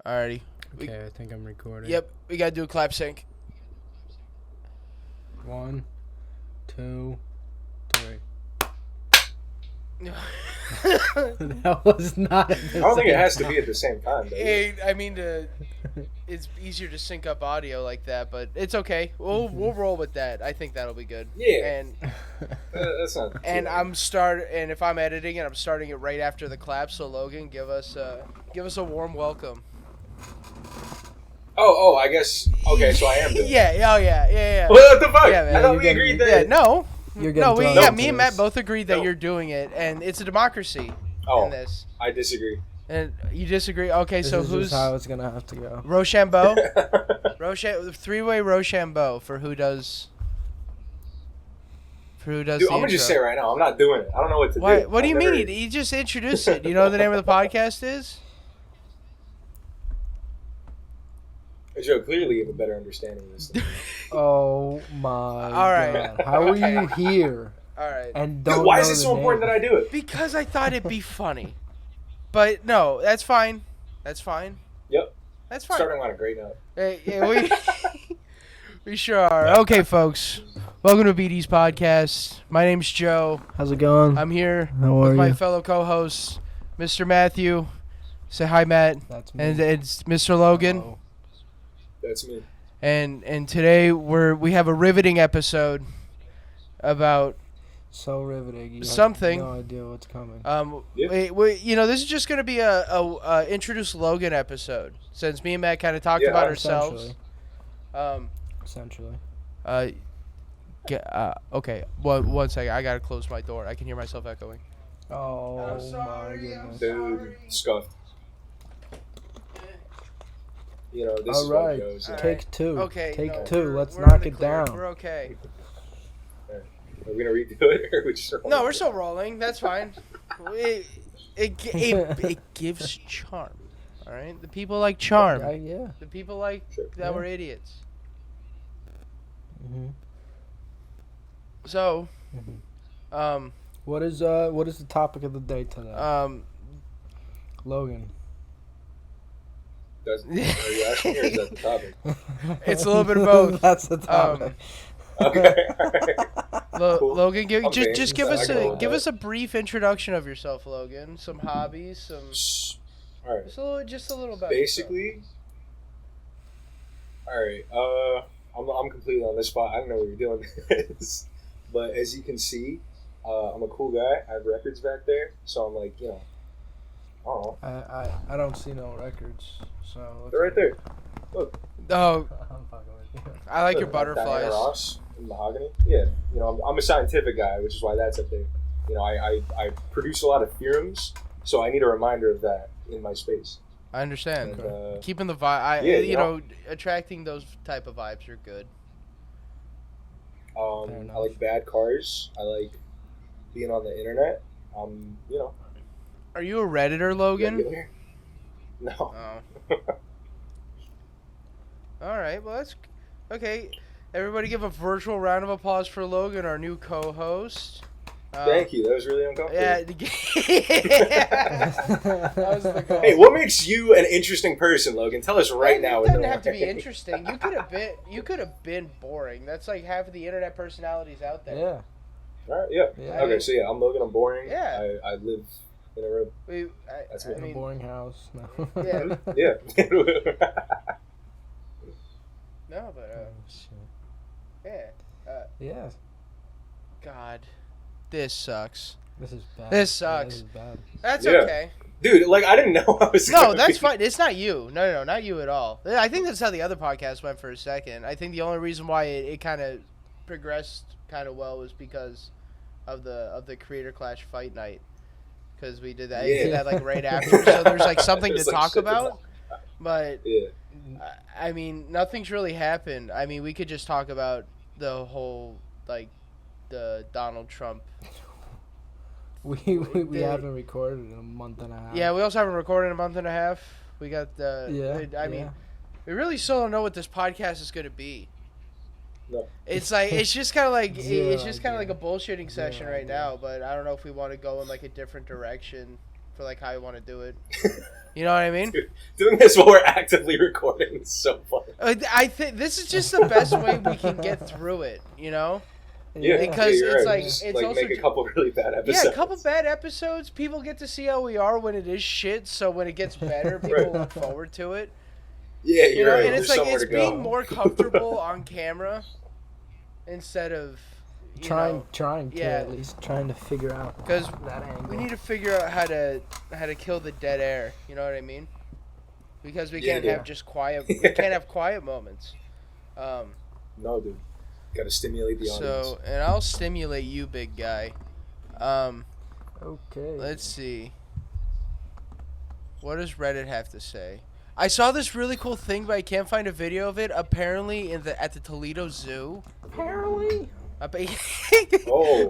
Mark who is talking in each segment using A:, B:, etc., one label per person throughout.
A: Alrighty.
B: Okay, I think I'm recording.
A: Yep, we gotta do a clap sync.
B: 1, 2, 3. That was not.
C: I don't think it has to be at the same time, does it?
A: I mean, it's easier to sync up audio like that, but it's okay. We'll roll with that. I think that'll be good.
C: Yeah.
A: And
C: That's not.
A: and and if I'm editing it, I'm starting it right after the clap. So Logan, give us a warm welcome.
C: Oh, I guess. Okay, so I am doing.
A: Yeah.
C: What the fuck?
A: Yeah, man.
C: I thought we agreed that.
A: Yeah, no.
B: You're getting thrown
A: me
B: into
A: and
B: this.
A: Matt both agreed that
C: No.
A: you're doing it, and it's a democracy
C: Oh,
A: in this.
C: I disagree.
A: And you disagree? Okay,
B: This
A: so
B: is
A: who's
B: just how it's gonna have to go.
A: Rochambeau? Three-way Rochambeau for who does.
C: Dude,
A: the
C: I'm gonna just say
A: intro.
C: right now, I'm not doing it. I don't know what to do.
A: What do you
C: I've never-
A: mean? You just introduced it. You know what the name of the podcast is?
C: Joe, clearly you have a better understanding of this than me.
B: Oh my
A: All right.
B: God! How are you here?
A: All right.
B: And
C: Dude,
B: don't
C: why
B: know
C: is it
B: the
C: so
B: name?
C: important that I do it?
A: Because I thought it'd be funny. But no, that's fine. That's fine.
C: Yep.
A: That's fine.
C: Starting on a great note.
A: Yeah, we sure are. Okay, folks. Welcome to BD's podcast. My name's Joe.
B: How's it going?
A: I'm here
B: How
A: with
B: are
A: my
B: you?
A: fellow co-hosts, Mr. Matthew. Say hi, Matt.
B: That's me.
A: And it's Mr. Logan.
B: Oh.
C: That's me.
A: And today we have a riveting episode about
B: So riveting. You have
A: something.
B: no idea what's coming.
C: Yeah.
A: this is just gonna be a introduce Logan episode since me and Matt kind of talked
C: Yeah,
A: about ourselves.
B: Essentially.
A: Okay. One second. I gotta close my door. I can hear myself echoing.
B: Oh
A: I'm
B: my
A: sorry, I'm
B: goodness.
C: Dude, scuffed. You know, this
B: All
C: is
B: right.
C: what it goes.
A: All right.
B: Take two.
A: Okay.
B: Take
A: no,
B: two.
A: we're-
B: Let's
A: we're in
B: knock
A: the
B: it
A: clear.
B: down.
A: We're okay.
C: Are we gonna redo it, or we just?
A: No, we're still rolling. That's fine. It gives charm. All right. The people like charm.
B: Yeah.
A: The people like
C: Sure.
A: that
B: Yeah.
A: we're idiots.
B: hmm
A: So,
B: hmm What is the topic of the day today? Logan.
C: Are you asking, or is that the topic?
A: It's a little bit of both.
B: That's the topic.
C: Okay. Cool.
A: Logan,
C: I'm
A: just
C: game,
A: give
C: so I
A: us
C: can roll with
A: give
C: that.
A: us a brief introduction of yourself, Logan. Some hobbies, some
C: All right.
A: just a little about
C: Basically. All right. I'm completely on this spot. I don't know what you're doing this, but as you can see, I'm a cool guy. I have records back there, so I'm like, I don't know.
B: I don't see no records, so
C: They're right there.
A: yourself. Oh,
B: I'm fucking with you.
A: I like your
C: Look, Diana
A: butterflies.
C: Ross in mahogany. Yeah, I'm a scientific guy, which is why that's up there. I produce a lot of theorems, so I need a reminder of that in my space.
A: I understand.
C: And,
A: Keeping the vibe,
C: Yeah,
A: you know, attracting those type of vibes are good.
B: Fair
C: I
B: enough.
C: like bad cars. I like being on the internet.
A: Are you a Redditor, Logan?
C: Regular. No.
A: Oh. All right. Well, that's okay. Everybody, give a virtual round of applause for Logan, our new co-host.
C: Thank you. That was really uncomfortable.
A: Yeah. That was the goal.
C: Hey, what makes you an interesting person, Logan? Tell us right now.
A: It
C: with
A: doesn't
C: no
A: have to be
C: worry.
A: interesting. You could have been boring. That's like half of the internet personalities out there.
B: Yeah.
C: All right, yeah.
B: Yeah.
C: Okay, so yeah, I'm Logan. I'm boring.
A: Yeah.
C: I live in a room. That's
A: I
C: me.
B: In a
A: mean,
B: boring house. No.
A: Yeah.
C: Yeah.
A: no, but
B: Oh, shit.
A: yeah.
B: Yeah.
A: God, this sucks.
B: This is bad.
A: This
B: Yeah,
A: sucks.
B: this is bad.
A: That's
C: Yeah.
A: okay.
C: Dude, like I didn't know I was.
A: No,
C: gonna
A: that's
C: be-
A: fine. It's not you. No, not you at all. I think that's how the other podcast went for a second. I think the only reason why it kind of progressed kind of well was because of the Creator Clash fight night. Because we did that,
C: Yeah.
A: like right after, so there's like something to
C: There's, like,
A: talk
C: shit to
A: about.
C: talk
A: But
C: Yeah.
A: I mean, nothing's really happened. I mean, we could just talk about the whole like the Donald Trump.
B: We
A: They-
B: haven't recorded in a month and a half.
A: Yeah, we also haven't recorded in a month and a half. We got the.
B: Yeah.
A: I mean, we really still don't know what this podcast is going to be.
C: No.
A: It's like it's just kind of like
B: Zero
A: it's just kind of like
B: idea.
A: a bullshitting session
B: Zero
A: right
B: idea.
A: now. But I don't know if we want to go in like a different direction for like how we want to do it. You know what I mean?
C: Doing this while we're actively recording is so funny.
A: I think this is just the best way we can get through it, you know?
C: Yeah,
A: because
C: you're
A: it's
C: right.
A: like
C: Just,
A: it's
C: like
A: also
C: make a couple really bad episodes.
A: Yeah, a couple bad episodes. People get to see how we are when it is shit. So when it gets better, people look forward to it.
C: Yeah,
A: You
C: you're
A: know,
C: right.
A: and it's
C: There's
A: like
C: somewhere
A: it's
C: to go.
A: being more comfortable on camera instead of
B: trying
A: yeah.
B: at least trying to figure out
A: because
B: that angle.
A: we need to figure out how to kill the dead air. You know what I mean? Because we can't have just quiet. We can't have quiet moments.
C: No, dude. Got to stimulate the audience.
A: So, and I'll stimulate you, big guy.
B: Okay.
A: Let's see. What does Reddit have to say? I saw this really cool thing, but I can't find a video of it. Apparently, at the Toledo Zoo.
B: Apparently.
C: Oh.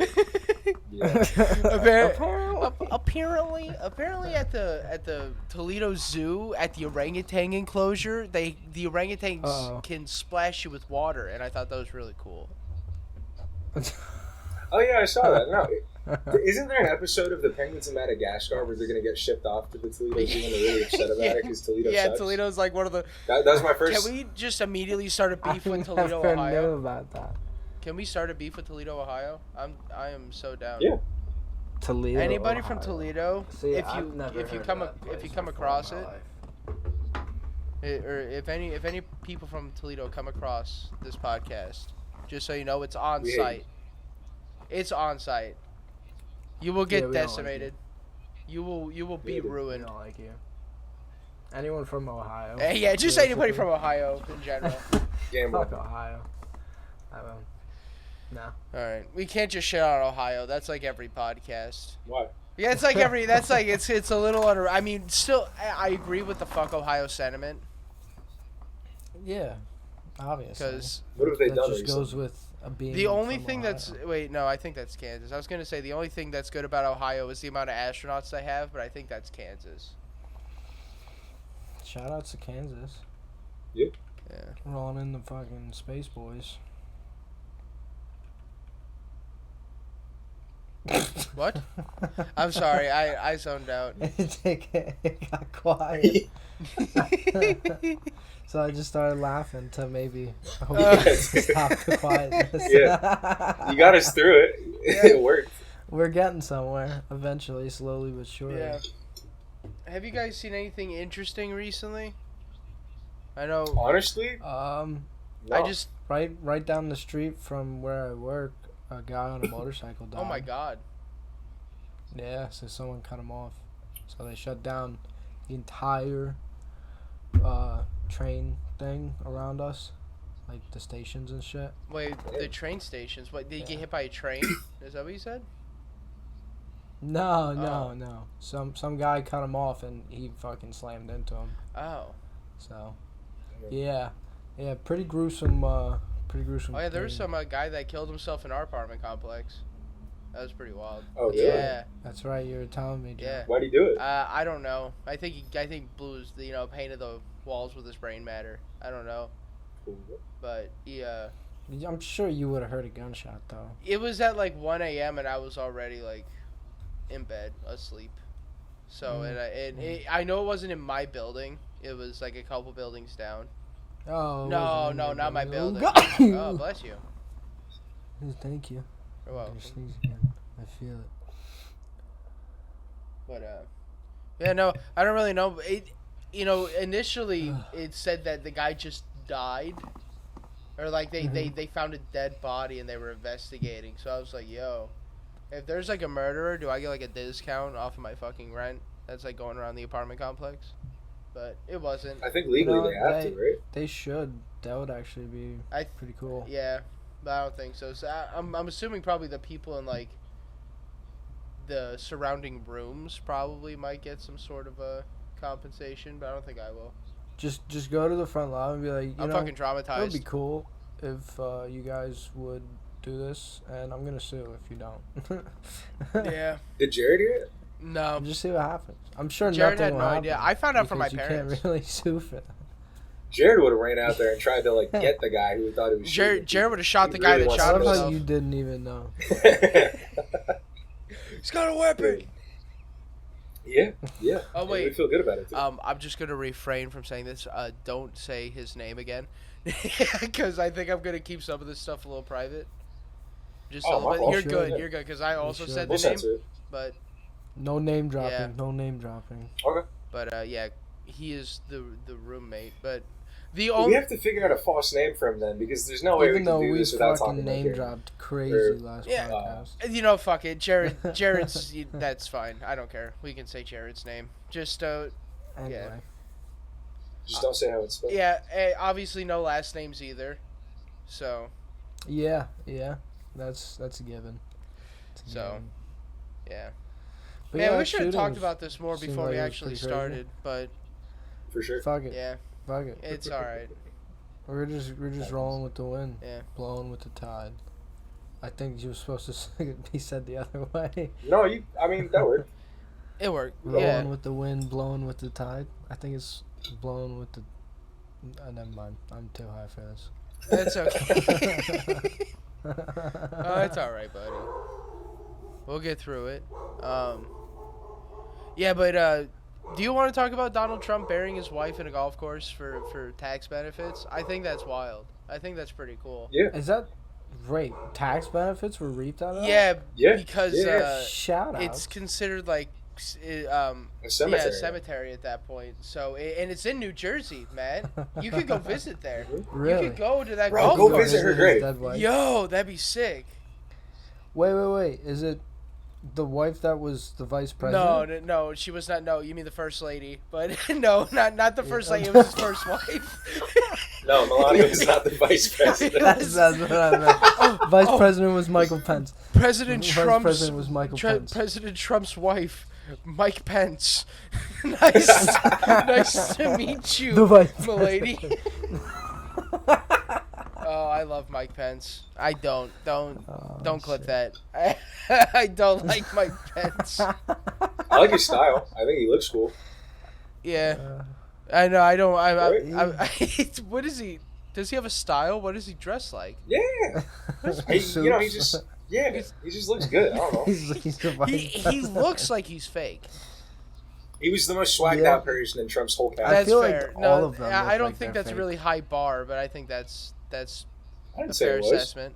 C: Yeah.
A: Apparently at the Toledo Zoo at the orangutan enclosure, the orangutans can splash you with water, and I thought that was really cool.
C: Oh yeah, I saw that. No, isn't there an episode of the Penguins in Madagascar where they're gonna get shipped off to the Toledo Zoo and they're really upset about it because Toledo sucks?
A: Toledo's like one of the.
C: That was my first.
A: Can we just immediately start a beef with
B: I
A: Toledo,
B: never
A: Ohio?
B: knew about that.
A: Can we start a beef with Toledo, Ohio? I am so down.
C: Yeah.
B: Toledo.
A: Anybody
B: Ohio.
A: from Toledo,
B: See,
A: if
B: I've
A: you
B: never
A: if you
B: heard
A: come
B: of that
A: if you
B: place
A: come
B: before
A: across
B: in
A: it,
B: my life.
A: or if any people from Toledo come across this podcast, just so you know, it's on site. It's on site. You will get
B: Yeah, we don't like
A: decimated. You will be
B: We
A: ruined.
B: don't like you. Anyone from Ohio?
A: Yeah, just anybody from Ohio in general.
C: Gamble.
B: Fuck Ohio. No.
A: All right, we can't just shit on Ohio. That's like every podcast.
C: Why?
A: Yeah, it's like every. That's like it's a little under. I mean, still, I agree with the fuck Ohio sentiment.
B: Yeah, obviously.
A: Because
C: What have they
B: that
C: done
B: just
C: recently?
B: goes with being
A: the only
B: from
A: thing
B: Ohio.
A: that's no, I think that's Kansas. I was gonna say the only thing that's good about Ohio is the amount of astronauts they have, but I think that's Kansas.
B: Shout outs to Kansas.
C: Yep.
A: Yeah.
B: Rolling in the fucking Space Boys.
A: What? I'm sorry, I zoned out.
B: It got quiet. So I just started laughing to maybe stop the quietness.
C: Yeah. You got us through it.
A: Yeah.
C: It worked.
B: We're getting somewhere eventually, slowly but surely.
A: Yeah. Have you guys seen anything interesting recently? I know.
C: Honestly,
B: No.
A: I just.
B: Right down the street from where I work, a guy on a motorcycle died.
A: Oh my god.
B: Yeah, so someone cut him off. So they shut down the entire train thing around us, like the stations and shit.
A: Wait, the train stations. What, did you get hit by a train? Is that what you said?
B: No. Some guy cut him off and he fucking slammed into him.
A: Oh.
B: So, yeah, pretty gruesome. Oh
A: yeah, there was
B: thing.
A: some guy that killed himself in our apartment complex. That was pretty wild.
C: Oh, really?
A: Yeah.
B: That's right. You were telling me. Joe.
A: Yeah.
C: Why'd he do it?
A: I don't know. I think blew his, painted the walls with his brain matter. I don't know. But he
B: I'm sure you would have heard a gunshot though.
A: it was at like 1 a.m. and I was already like in bed asleep. So I know it wasn't in my building. It was like a couple buildings down.
B: Oh.
A: No, not my building.
B: God.
A: Oh, bless you.
B: Thank you.
A: You're welcome.
B: You're sneezing. I feel it.
A: But yeah, no, I don't really know. It, initially it said that the guy just died, or like they found a dead body and they were investigating. So I was like, yo, if there's like a murderer, do I get like a discount off of my fucking rent? That's like going around the apartment complex. But it wasn't.
C: I think legally they have to, right?
B: They should. That would actually be pretty cool.
A: Yeah, but I don't think so. So I'm assuming probably the people in like the surrounding rooms probably might get some sort of a compensation, but I don't think I will.
B: Just go to the front line and be like,
A: I'm fucking traumatized.
B: It would be cool if you guys would do this, and I'm gonna sue if you don't.
A: Yeah.
C: Did Jared hear it?
A: No.
B: Just see what happens. I'm sure
A: Jared
B: nothing
A: had
B: will
A: no
B: happen.
A: idea. I found out from my
B: because
A: parents.
B: You can't really sue for that.
C: Jared would have ran out there and tried to like get the guy who thought it was
A: Jared would have shot the
C: He
A: guy
C: really
A: that
C: wants
A: shot
C: to know.
A: himself.
B: You didn't even know.
A: He's got a weapon.
C: Yeah, yeah.
A: Oh
C: And
A: wait,
C: we feel good about it too.
A: I'm just gonna refrain from saying this. Don't say his name again, because I think I'm gonna keep some of this stuff a little private. Just a
C: Oh,
A: little
C: my
A: bit.
C: fault.
A: You're
B: Should.
A: good. You're good. Because I
B: You
A: also
B: should.
A: said the
C: We'll
A: name,
C: censor it.
A: but
B: No name dropping.
A: Yeah.
B: No name dropping.
C: Okay.
A: yeah, he is the roommate. But the
C: We
A: only
C: have to figure out a false name for him then, because there's no way
B: Even
C: we
B: though
C: can do
B: we
C: this without
B: fucking
C: talking about
B: name
C: Jared.
B: dropped crazy
C: Or-
B: last
A: Yeah.
B: podcast.
A: fuck it, Jared's that's fine. I don't care. We can say Jared's name. Just
B: Anyway.
C: Just don't say how it's spelled.
A: yeah. Obviously no last names either. So
B: Yeah. That's a given. It's a
A: So,
B: given.
A: yeah.
B: But
A: Man,
B: yeah,
A: we should have
B: shooting
A: talked
B: was-
A: about this more
B: seemed
A: before
B: like
A: we
B: it was
A: actually
B: pretty crazy.
A: started. But
C: For sure.
B: Fuck it.
A: yeah,
B: Fuck it.
A: it's all right.
B: We're just rolling with the wind.
A: Yeah.
B: Blowing with the tide. I think you were supposed to be said the other way.
C: No, I mean, that worked.
A: It worked.
B: Rolling
A: Yeah.
B: with the wind, blowing with the tide. I think it's blowing with the. Never mind. I'm too high for this.
A: That's okay. Oh, it's all right, buddy. We'll get through it. Yeah, but do you want to talk about Donald Trump burying his wife in a golf course for tax benefits? I think that's wild. I think that's pretty cool.
C: Yeah.
B: Is that right? Tax benefits were reaped out of that?
A: Yeah,
C: Yeah.
A: because
C: Yeah.
B: Shout out.
A: it's considered like
C: A cemetery.
A: yeah, a cemetery at that point. So and it's in New Jersey, man. You could go visit there.
B: Really?
A: You could go to that
C: Bro,
A: golf
C: go
A: course.
C: visit her
B: His
C: grave.
B: dead wife.
A: Yo, that'd be sick.
B: Wait. Is it the wife that was the vice president?
A: No, she was not. No, you mean the first lady? But no, not the first lady. It was his first wife.
C: No, Melania was not the vice president.
B: That's what I meant. Vice president was Michael Pence.
A: President
B: Vice
A: Trump's
B: president was Michael Pence.
A: President Trump's wife, Mike Pence. nice to meet you,
B: The vice
A: milady.
B: president.
A: Oh, I love Mike Pence. I don't
B: Oh,
A: clip
B: shit.
A: that. I don't like Mike Pence.
C: I like his style. I think he looks cool.
A: Yeah,
B: Uh,
A: I know. I don't.
C: Right?
A: What is he? Does he have a style? What does he dress like?
C: Yeah. He
B: suits.
C: just he just looks good. I don't know.
B: He's the vice
A: He
B: president.
A: looks like he's fake.
C: He was the most swagged
B: Yeah.
C: out person in Trump's whole
B: I
C: cabinet.
A: That's
B: feel like
A: fair.
B: all
A: No,
B: of them
A: I
B: look
A: don't
B: like
A: think
B: they're
A: that's a
B: fake.
A: really high bar, but I think that's
C: I
A: a
C: didn't say
A: fair
C: it was.
A: assessment.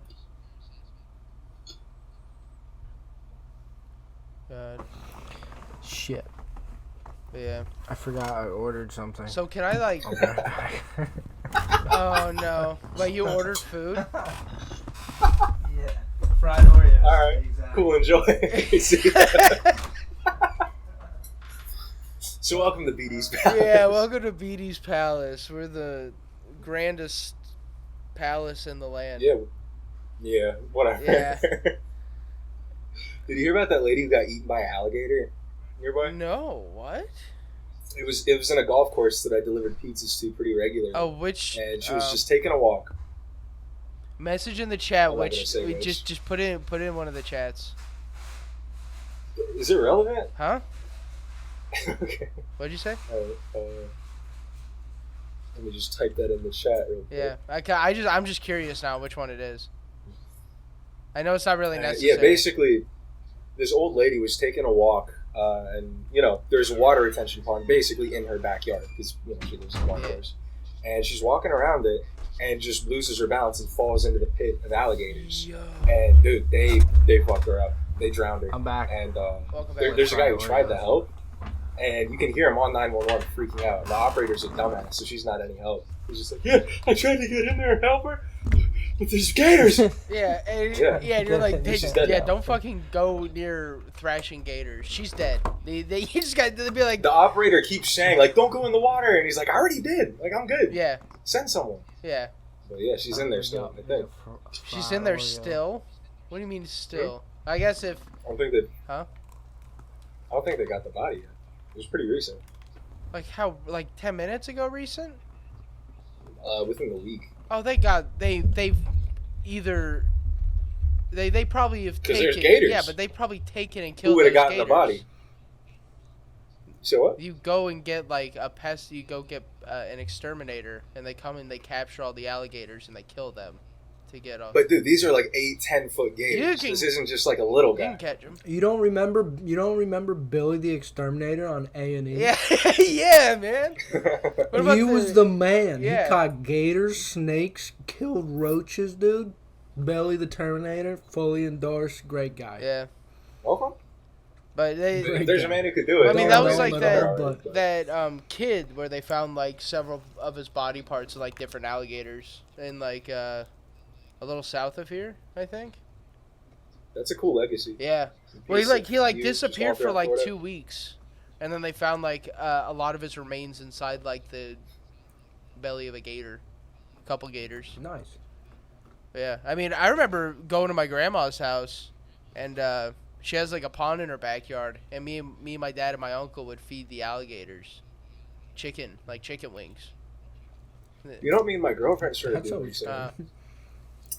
B: Shit.
A: Yeah.
B: I forgot I ordered something.
A: So can I like?
B: Okay.
A: Oh no! Wait, you ordered food?
B: Yeah. Fried Oreos.
C: All right, cool. Enjoy. So welcome to BD's Palace.
A: Yeah. Welcome to BD's Palace. We're the grandest palace in the land.
C: Yeah. Whatever.
A: Yeah.
C: Did you hear about that lady who got eaten by an alligator nearby?
A: No. What?
C: It was in a golf course that I delivered pizzas to pretty regularly.
A: Oh, which?
C: And she was just taking a walk.
A: Message in the chat.
C: I'm not gonna
A: Which?
C: say
A: We
C: which.
A: just put in one of the chats.
C: Is it relevant?
A: Huh?
C: Okay.
A: What'd you say?
C: Let me just type that in the chat real quick.
A: Yeah. I'm just curious now which one it is. I know it's not really necessary.
C: Yeah, basically, this old lady was taking a walk, and there's a water retention pond basically in her backyard because she lives in a golf course, and she's walking around it and just loses her balance and falls into the pit of alligators.
A: Yo.
C: And dude, they fucked her up. They drowned her.
B: I'm back.
C: And
A: Welcome back.
C: there's a guy who
B: Fried
C: tried to
B: Oreos.
C: help, and you can hear him on 911 freaking out. The operator's a dumbass, so she's not any help. He's just like, yeah, I tried to get in there and help her, but there's gators.
A: Yeah, and
C: Yeah.
A: and you're like,
C: She's dead now.
A: don't fucking go near thrashing gators. She's dead. They you just got to be like,
C: The operator keeps saying, like, don't go in the water, and he's like, I already did. Like, I'm good.
A: yeah,
C: Send someone.
A: yeah.
C: But yeah, she's in there still, I think.
A: She's in there still. What do you mean still? I guess if
C: I don't think that.
A: Huh?
C: I don't think they got the body yet. It was pretty recent.
A: like 10 minutes ago, recent.
C: Within the week.
A: Oh, they either they probably have
C: 'Cause
A: taken.
C: there's gators.
A: Yeah, but they probably taken and killed.
C: Who would have
A: those
C: gotten the
A: gators.
C: body? So what?
A: You go and get like a pest. You go get an exterminator, and they come and they capture all the alligators and they kill them. to get off.
C: But dude, these are like 8-10 foot gators. This isn't just like a little
A: You
C: guy.
A: can catch them.
B: You don't remember Billy the Exterminator on A&E?
A: Yeah, yeah, man. What about
B: He was the man.
A: Yeah.
B: He caught gators, snakes, killed roaches, dude. Billy the Terminator, fully endorsed, great guy.
A: Yeah,
C: Okay.
A: but
C: If there's a man who could do it.
A: I mean, that was like
C: that
A: that kid where they found like several of his body parts in like different alligators in like a little south of here, I think.
C: That's a cool legacy.
A: Yeah. Well, he
C: Just
A: disappeared
C: walk
A: for
C: around
A: like
C: Florida.
A: 2 weeks, and then they found like a lot of his remains inside like the belly of a gator, a couple gators.
B: Nice.
A: Yeah, I mean, I remember going to my grandma's house, and she has like a pond in her backyard, and me, my dad, and my uncle would feed the alligators chicken wings.
C: You know what me and my girlfriend started
B: That's
C: doing
B: always
C: recently?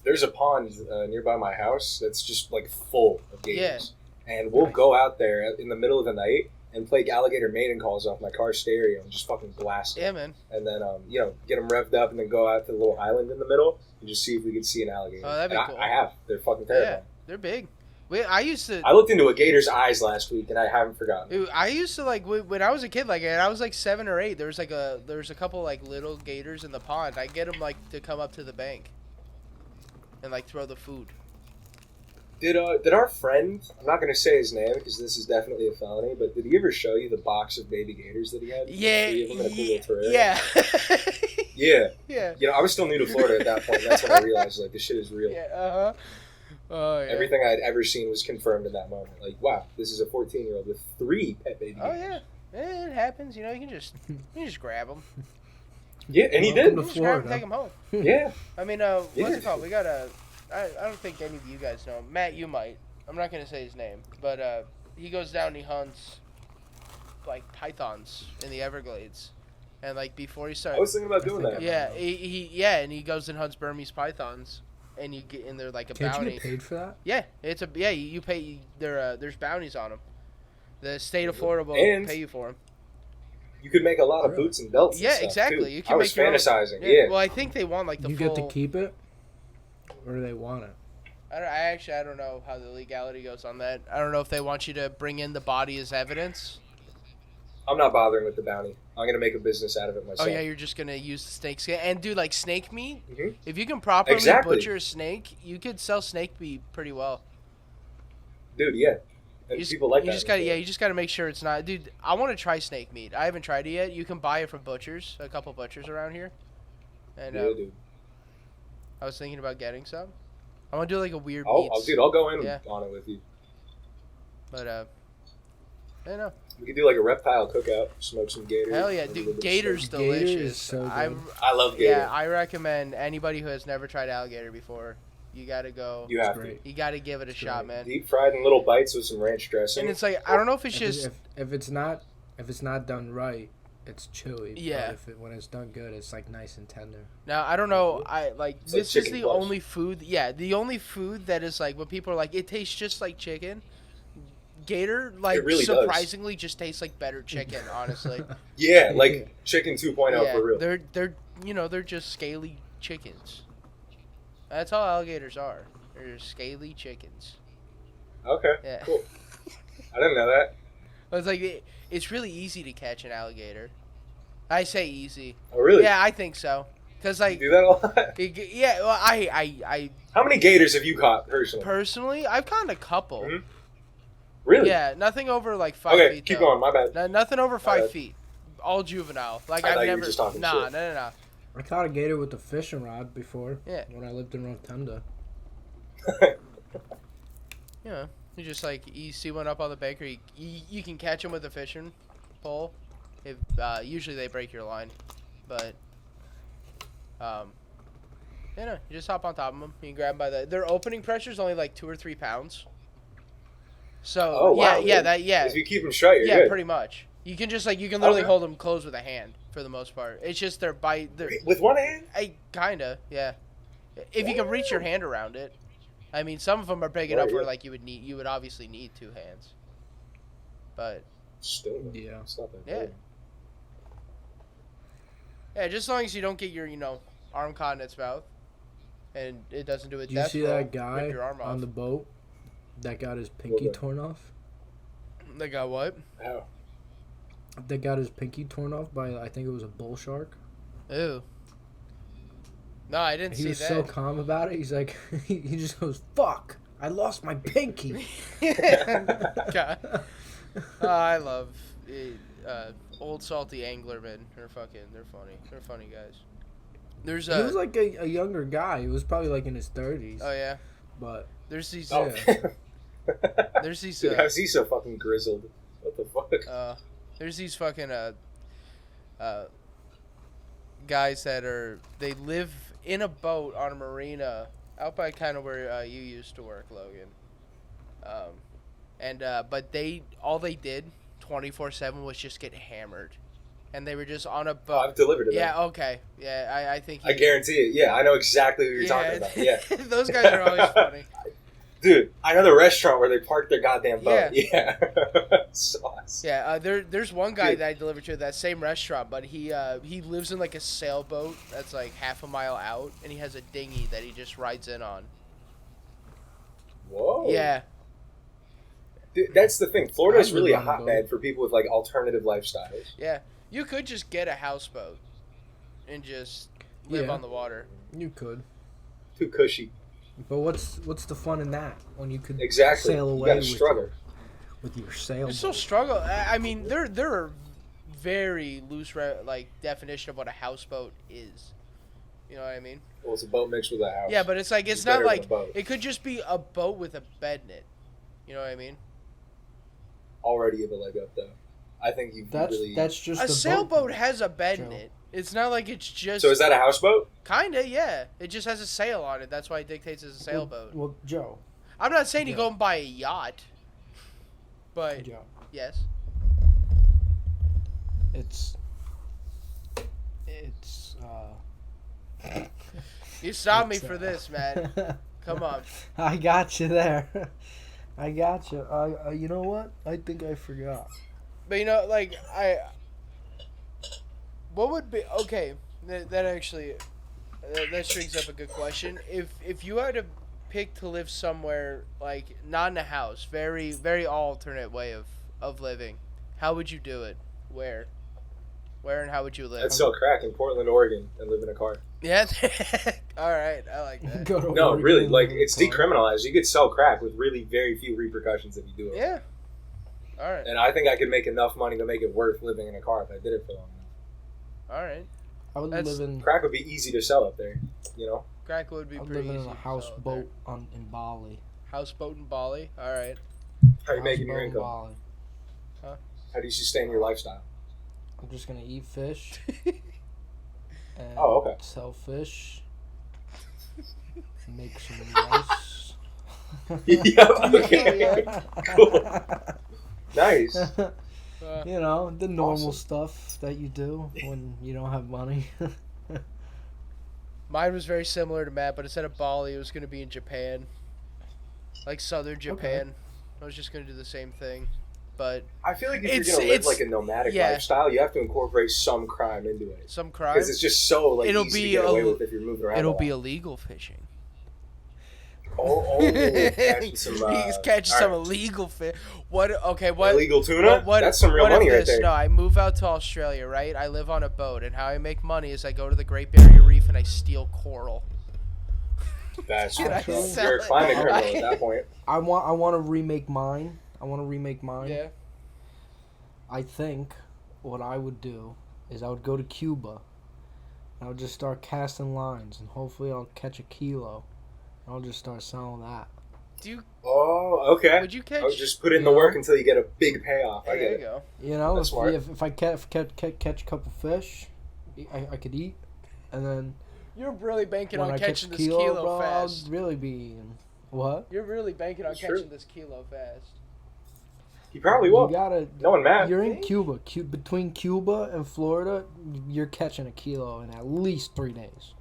C: There's a pond nearby my house that's just like full of gators. And we'll go out there in the middle of the night and play alligator mating calls off my car stereo and just fucking blast it.
A: Yeah, man.
C: And then, get them revved up and then go out to the little island in the middle and just see if we could see an alligator.
A: Oh, that'd be
C: And
A: cool.
C: I have. They're fucking terrifying.
A: Yeah, they're big. I
C: looked into a gator's eyes last week and I haven't forgotten.
A: Dude, I used to like when I was a kid, like and I was like 7 or 8. There was a couple like little gators in the pond. I get them like to come up to the bank and like throw the food.
C: Did our friend, I'm not going to say his name because this is definitely a felony, but did he ever show you the box of baby gators that he had?
A: Yeah,
C: 3 of them in a cool little terrarium?
A: yeah,
C: Yeah.
A: yeah.
C: You know, I was still new to Florida at that point. That's when I realized like this shit is real.
A: Yeah, Oh yeah.
C: Everything I'd ever seen was confirmed in that moment. Like, wow, this is a 14-year-old with 3 pet baby
A: Oh
C: gators.
A: yeah, it happens. You know, you can just grab them.
C: Yeah, and he
B: Welcome
C: did.
B: to
A: Just grab 'em,
B: Florida.
A: take them home.
C: Yeah.
A: I mean, what's it called? We got I don't think any of you guys know him. Matt, you might. I'm not gonna say his name, but he goes down and he hunts like pythons in the Everglades, and like before he started.
C: I was thinking about doing that.
A: Yeah, and he goes and hunts Burmese pythons, and you get in there like a
B: Can't
A: bounty.
B: you get paid for that?
A: Yeah, you pay. There's bounties on them. The state of Florida will
C: And
A: pay you for them.
C: You could make a lot of boots and belts.
A: Yeah,
C: and stuff,
A: exactly.
C: too.
A: You can
C: I was
A: make your own.
C: fantasizing. Yeah.
A: Well, I think they want like the
B: You
A: full.
B: get to keep it, or do they want it?
A: I don't know how the legality goes on that. I don't know if they want you to bring in the body as evidence.
C: I'm not bothering with the bounty. I'm gonna make a business out of it myself.
A: Oh yeah, you're just gonna use the snake skin and do like snake meat.
C: Mhm.
A: If you can properly
C: Exactly.
A: butcher a snake, you could sell snake meat pretty well.
C: Dude, yeah. And people like that.
A: You just gotta make sure it's not. Dude, I want to try snake meat. I haven't tried it yet. You can buy it from butchers, a couple butchers around here. And
C: Yeah, dude.
A: I was thinking about getting some. I want to do like a weird
C: I'll go in
A: Yeah.
C: on it with you.
A: But I don't know.
C: We could do like a reptile cookout, smoke some gator.
A: Hell yeah,
C: a little bit
A: dude,
C: of
A: gator's
C: steak.
B: Gator is
A: delicious.
B: so good.
C: I love gator.
A: Yeah, I recommend anybody who has never tried alligator before. You gotta go.
C: You have
B: great.
A: You gotta give it a shot, man.
C: Deep fried in little bites with some ranch dressing.
A: And it's like I don't know if it's just
B: If it's not done right, it's chewy.
A: Yeah.
B: But when it's done good, it's like nice and tender.
A: now I don't know. I like
C: It's like
A: this is
C: chicken
A: the
C: plus.
A: only food. Yeah, the only food that is like when people are like it tastes just like chicken. Gator like
C: It really does.
A: surprisingly just tastes like better chicken. Honestly,
C: yeah, like chicken 2.0
A: yeah,
C: for real.
A: they're just scaly chickens. That's all alligators are. They're just scaly chickens.
C: Okay,
A: Yeah.
C: cool. I didn't know that.
A: It's like it's really easy to catch an alligator. I say easy.
C: Oh, really?
A: Yeah, I think so. Cause like,
C: You do that a lot?
A: yeah, well, I
C: How many gators have you caught personally?
A: personally, I've caught a couple.
C: Mhm. Really?
A: Yeah, nothing over like 5
C: Okay,
A: feet.
C: keep
A: though.
C: going. My bad.
A: Nothing over 5
C: bad.
A: feet. All juvenile. Like
C: I
A: I've
C: thought you were
A: never.
C: just talking
A: Nah,
C: shit.
A: no.
B: I caught a gator with a fishing rod before.
A: Yeah.
B: When I lived in Rotunda.
A: You know, you just like you see one up on the bank, or you can catch them with a fishing pole. If usually they break your line, but you know, you just hop on top of them. You can grab them by their opening pressure is only like 2 or 3 pounds. So
C: Oh, wow,
A: yeah,
C: dude.
A: yeah.
C: If you keep them shut, you're
A: Yeah,
C: good.
A: pretty much. You can just like you can literally
C: Okay.
A: hold them closed with a hand for the most part. It's just their bite.
C: With one hand?
A: Kinda, yeah. If you can reach your hand around it. I mean, some of them are big enough
C: Right,
A: where
C: yeah.
A: like you would obviously need 2 hands. But
C: Still.
B: Yeah.
C: It's not that
A: yeah.
C: bad.
A: Yeah, just as long as you don't get your arm caught in its mouth. and it doesn't do a
B: Did you
A: death
B: see
A: roll,
B: that guy
A: rip your arm
B: on
A: off.
B: the boat that got his pinky
C: What?
B: torn off?
A: They got what?
C: How?
B: That got his pinky torn off by, I think it was a bull shark.
A: Ew. No, I didn't
B: He
A: see
B: was
A: that.
B: so calm about it. He's like, he just goes, "Fuck! I lost my pinky."
A: God. Oh, I love old salty anglermen. They're funny. They're funny guys. There's
B: He was like a younger guy. He was probably like in his 30s.
A: oh yeah.
B: But
A: There's these.
C: Oh.
A: There's these.
C: Dude, how's he so fucking grizzled? What the fuck?
A: There's these fucking guys they live in a boat on a marina out by kind of where you used to work, Logan. But all they did 24/7 was just get hammered, and they were just on a
C: Oh,
A: boat.
C: I've delivered it.
A: Yeah, okay. Yeah, I think
C: I guarantee it. Yeah, I know exactly who you're talking about. Yeah.
A: Those guys are always funny.
C: Dude, I know the restaurant where they park their goddamn boat. Yeah. Sauce.
A: Yeah, there's one guy
C: Dude.
A: that I delivered to at that same restaurant, but he lives in like a sailboat that's like half a mile out, and he has a dinghy that he just rides in on.
C: Whoa.
A: Yeah,
C: Dude, that's the thing. Florida's
B: I'd
C: really a
B: live on a
C: hotbed
B: boat.
C: for people with like alternative lifestyles.
A: yeah. You could just get a houseboat and just live
B: Yeah.
A: on the water.
B: you could.
C: Too cushy.
B: But what's the fun in that when you could
C: Exactly.
B: sail
C: You
B: away
C: gotta
B: with
C: struggle.
B: with your
A: You
B: sailboat?
A: still struggle. I mean, there are very loose definition of what a houseboat is. You know what I mean?
C: Well, it's a boat mixed with a house.
A: Yeah, but it's like it's
C: It's
A: not
C: better than
A: like
C: a boat.
A: it could just be a boat with a bed in it. You know what I mean?
C: Already have a leg up though. I think you really.
B: That's just
A: A
B: the
A: sailboat
B: boat.
A: has a bed in
B: Joe.
A: it. It's not like it's just.
C: So is that a houseboat?
A: Kinda, yeah. It just has a sail on it. That's why it dictates as a sailboat.
B: Well, Joe.
A: I'm not saying you
B: yeah.
A: go and buy a yacht, but
B: Joe.
A: yes.
B: It's.
A: You stopped me
B: It's,
A: for this, man. Come on.
B: I got you there. I got you. You know what? I think I forgot.
A: But you know, like what would be okay? That actually that strings up a good question. If you had to pick to live somewhere like not in a house, very very alternate way of living, how would you do it? Where and how would you live?
C: I'd sell crack in Portland, Oregon, and live in a car.
A: Yeah. All right, I like that.
B: Go to
C: No,
B: Oregon
C: really,
B: and
C: like
B: live in a
C: it's
B: car.
C: decriminalized. You could sell crack with really very few repercussions if you do it.
A: Yeah. All right.
C: And I think I could make enough money to make it worth living in a car if I did it for long enough.
A: All right.
B: I would
A: That's-
B: live in.
C: Crack would be easy to sell up there, you know?
A: Crack would be
B: I would
A: pretty
B: live in
A: easy
B: a
A: to sell up there.
B: houseboat in Bali.
A: Houseboat in Bali. All right.
C: How are you making your
B: Houseboat in
C: income?
B: Bali.
C: How do you sustain your lifestyle?
B: I'm just gonna eat fish. And
C: Oh, okay.
B: sell fish. Make some rice.
C: Yeah, okay. Cool. Nice.
B: You know, the normal
C: Awesome.
B: stuff that you do when you don't have money.
A: Mine was very similar to Matt, but instead of Bali, it was going to be in Japan. Like southern Japan. I was just going to do the same thing. But
C: I feel like if
A: It's-
C: you're going to live
A: it's-
C: like a nomadic
A: yeah.
C: lifestyle, you have to incorporate some crime into it.
A: some crime,
C: Because it's just so like
A: It'll
C: easy
A: be
C: to get away
A: a-
C: with if you're moving around.
A: it'll
C: a
A: be
C: lot.
A: illegal fishing.
C: catching some,
A: He's catching
C: all
A: some
C: right.
A: illegal fish. What? Okay, what?
C: Illegal tuna?
A: What,
C: That's some real
A: what
C: money
A: if
C: right
A: this?
C: there.
A: No, I move out to Australia, right? I live on a boat, and how I make money is I go to the Great Barrier Reef and I steal coral.
C: That's
A: Can I
C: true.
A: sell
C: You're a
A: it?
C: climate criminal at that point.
B: I want to remake mine.
A: Yeah.
B: I think what I would do is I would go to Cuba. And I would just start casting lines, and hopefully I'll catch a kilo. And I'll just start selling that.
A: Do you?
C: Oh, okay.
A: Would you catch?
C: Oh, just put in the work until you get a big payoff. I
A: Hey,
C: get
A: there you
C: it.
A: go.
B: You know,
C: That's smart.
B: if I catch a couple fish, I could eat, and then
A: You're really banking
B: when
A: on
B: I catch
A: catching
B: a
A: this
B: kilo,
A: kilo
B: bro,
A: fast.
B: I'll really be eating. What?
A: You're really banking on
C: That's true.
A: catching this kilo fast.
C: You probably
B: You
C: will.
B: gotta.
C: No one mad.
B: You're in
A: Think?
B: Cuba. Between Cuba and Florida, you're catching a kilo in at least 3 days.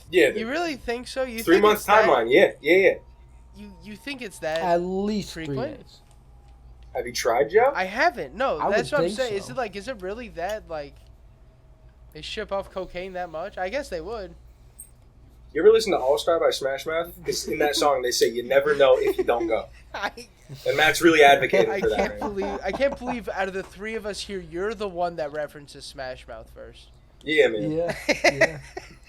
C: Yeah,
A: You really think so? You
C: 3
A: think
C: months
A: it's that-
C: timeline. Yeah.
A: You think it's that?
B: At least
A: frequent?
B: 3 days.
C: Have you tried, Joe?
A: I haven't. No,
B: I
A: that's
B: would
A: what I'm
B: think
A: saying.
B: so.
A: Is it really that like? They ship off cocaine that much? I guess they would.
C: You ever listen to All Star by Smash Mouth? Because in that song they say you never know if you don't go. And Matt's really advocating for that.
A: I can't believe out of the three of us here, you're the one that references Smash Mouth first.
C: Yeah, man.
B: Yeah.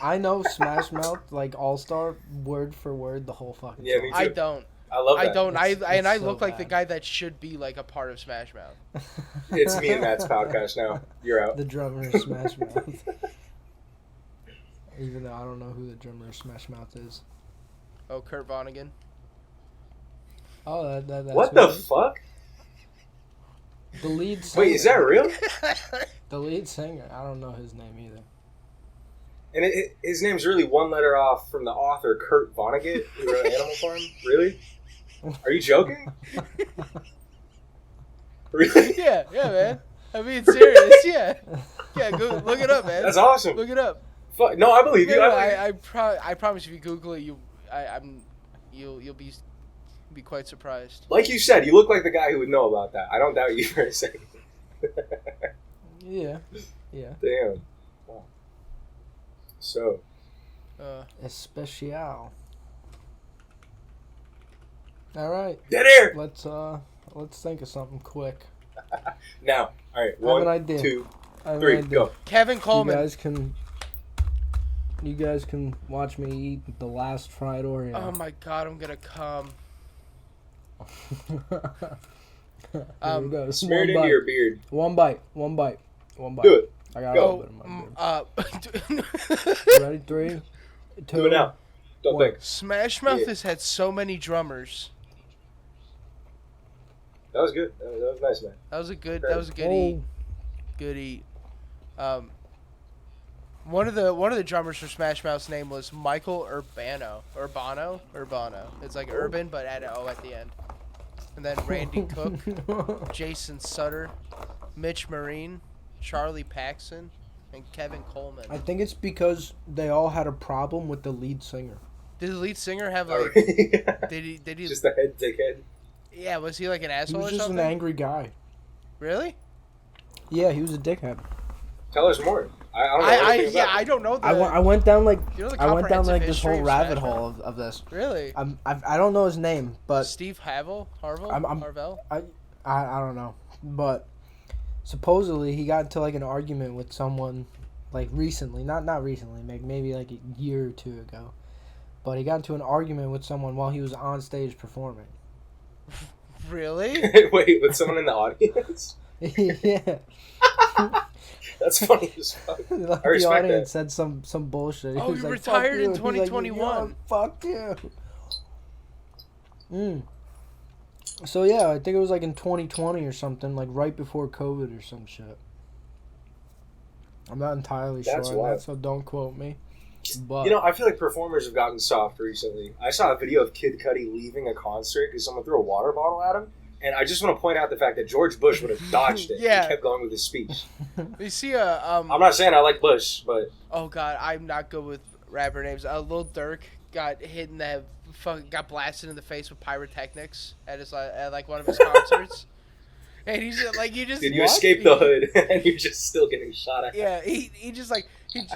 B: I know Smash Mouth, like All Star, word for word, the whole fucking song.
C: Me too.
A: I don't.
C: I love that.
A: I don't.
B: It's
A: I
B: so
A: look like the
B: bad.
A: guy that should be like a part of Smash Mouth.
C: It's me and Matt's podcast now. You're out.
B: The drummer of Smash Mouth. Even though I don't know who the drummer of Smash Mouth is.
A: Oh, Kurt Vonnegut.
B: Oh, that's
C: What
B: who
C: the
B: it is?
C: fuck?
B: The lead singer.
C: Wait, is that real?
B: The lead singer. I don't know his name either.
C: And his name's really one letter off from the author Kurt Vonnegut, who wrote Animal Farm? Really? Are you joking? Really?
A: Yeah, man. I'm being serious. Yeah, go look it up, man.
C: That's awesome.
A: Look it up.
C: Fuck, no, I believe you.
A: No,
C: I believe you.
A: I promise if you Google it, you'll be quite surprised.
C: Like you said, you look like the guy who would know about that. I don't doubt you for a second.
B: Yeah.
C: Damn. Wow. So.
B: Especial. All right.
C: Dead air!
B: Let's think of something quick.
C: Now. All right.
B: I have an
C: 1,
B: idea.
C: 2,
B: I have
C: 3,
B: an idea.
C: go.
A: Kevin Coleman.
B: You guys can watch me eat the last fried Oreo.
A: Oh my God, I'm gonna come.
B: Here we go. Just
C: Smear it
B: one
C: into
B: bite.
C: your beard.
B: One bite.
C: Do it.
B: I got
C: Go.
B: a little bit in my beard. Ready? 3, 2.
C: Do it now. Don't
B: One.
C: think.
A: Smash Mouth
C: Yeah.
A: has had so many drummers.
C: That was good. That was nice, man.
A: That was a good
B: Oh.
A: eat. Good eat. One of the drummers for Smash Mouth's name was Michael Urbano. It's like urban, but add an O at the end. And then Randy Cook, Jason Sutter, Mitch Marine, Charlie Paxson, and Kevin Coleman.
B: I think it's because they all had a problem with the lead singer.
A: Did the lead singer have
C: Oh,
A: like? Did he?
C: Just a head dickhead.
A: Yeah, was he like an
B: He
A: asshole
B: was
A: or
B: just
A: something?
B: an angry guy.
A: Really?
B: Yeah, he was a dickhead.
C: Tell us more. I don't know anything about
A: I
C: it.
A: don't know.
B: I went down like
A: You know the
B: I went down like
A: comprehensive
B: this
A: history
B: whole
A: of
B: rabbit
A: Smash
B: hole of this.
A: Really?
B: I don't know his name, but
A: Steve Harvell?
B: I'm-
A: Harvell?
B: I don't know. But supposedly he got into like an argument with someone like recently, not recently, maybe like a year or two ago. But he got into an argument with someone while he was on stage performing.
A: Really?
C: Wait, with someone in the audience?
B: Yeah.
C: That's funny as fuck.
B: Like
C: I
B: the
C: respect
B: audience
C: that.
B: said some bullshit. He
A: Oh,
B: was
A: he
B: like,
A: retired in
B: "Fuck you." He's like,
A: 2021.
B: "Yeah, fuck you. So yeah, I think it was like in 2020 or something, like right before COVID or some shit. I'm not entirely
C: That's
B: sure on
C: wild.
B: that, so don't quote me. But
C: You know, I feel like performers have gotten soft recently. I saw a video of Kid Cudi leaving a concert because someone threw a water bottle at him. And I just want to point out the fact that George Bush would have dodged it
A: Yeah.
C: and kept going with his speech.
A: You see a
C: I'm not saying I like Bush, but
A: Oh God, I'm not good with rapper names. Lil Durk got hit in the got blasted in the face with pyrotechnics at his at like one of his concerts. And he's just, like, you just
C: did you
A: what?
C: escape the hood and you're just still getting shot at?
A: Yeah, he just like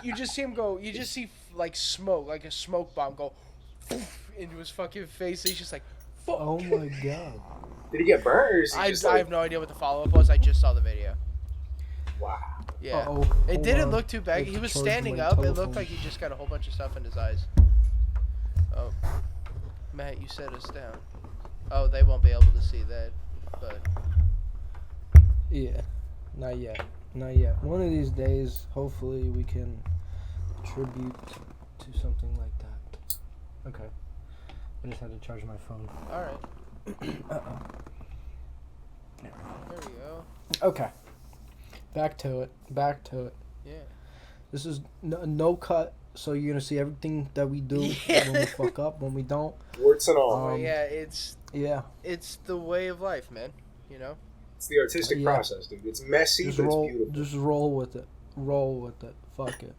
A: you just see him go. You just see like smoke, like a smoke bomb go into his fucking face. He's just like, fuck.
B: oh my god.
C: Did he get burned? Or is he
A: I
C: just like,
A: have no idea what the follow up was. I just saw the video.
C: wow.
A: Yeah.
B: Uh-oh.
A: It
B: Hold
A: didn't
B: on.
A: look too
B: I
A: bad.
B: have
A: He
B: to
A: was
B: charge
A: standing
B: my
A: up. It
B: telephone.
A: looked like he just got a whole bunch of stuff in his eyes. Oh, Matt, you set us down. Oh, they won't be able to see that, but
B: Yeah, not yet. One of these days, hopefully, we can tribute to something like that. Okay. I just had to charge my phone.
A: all right.
B: Uh-oh.
A: There we go.
B: Okay. Back to it.
A: Yeah.
B: This is no cut, so you're gonna see everything that we do
A: Yeah.
B: when we fuck up, when we don't.
C: Warts and all.
B: Um,
A: Yeah, it's the way of life, man. You know.
C: It's the artistic
B: yeah.
C: process, dude. It's messy,
B: Just
C: but
B: roll.
C: it's beautiful.
B: Just roll with it. Fuck it.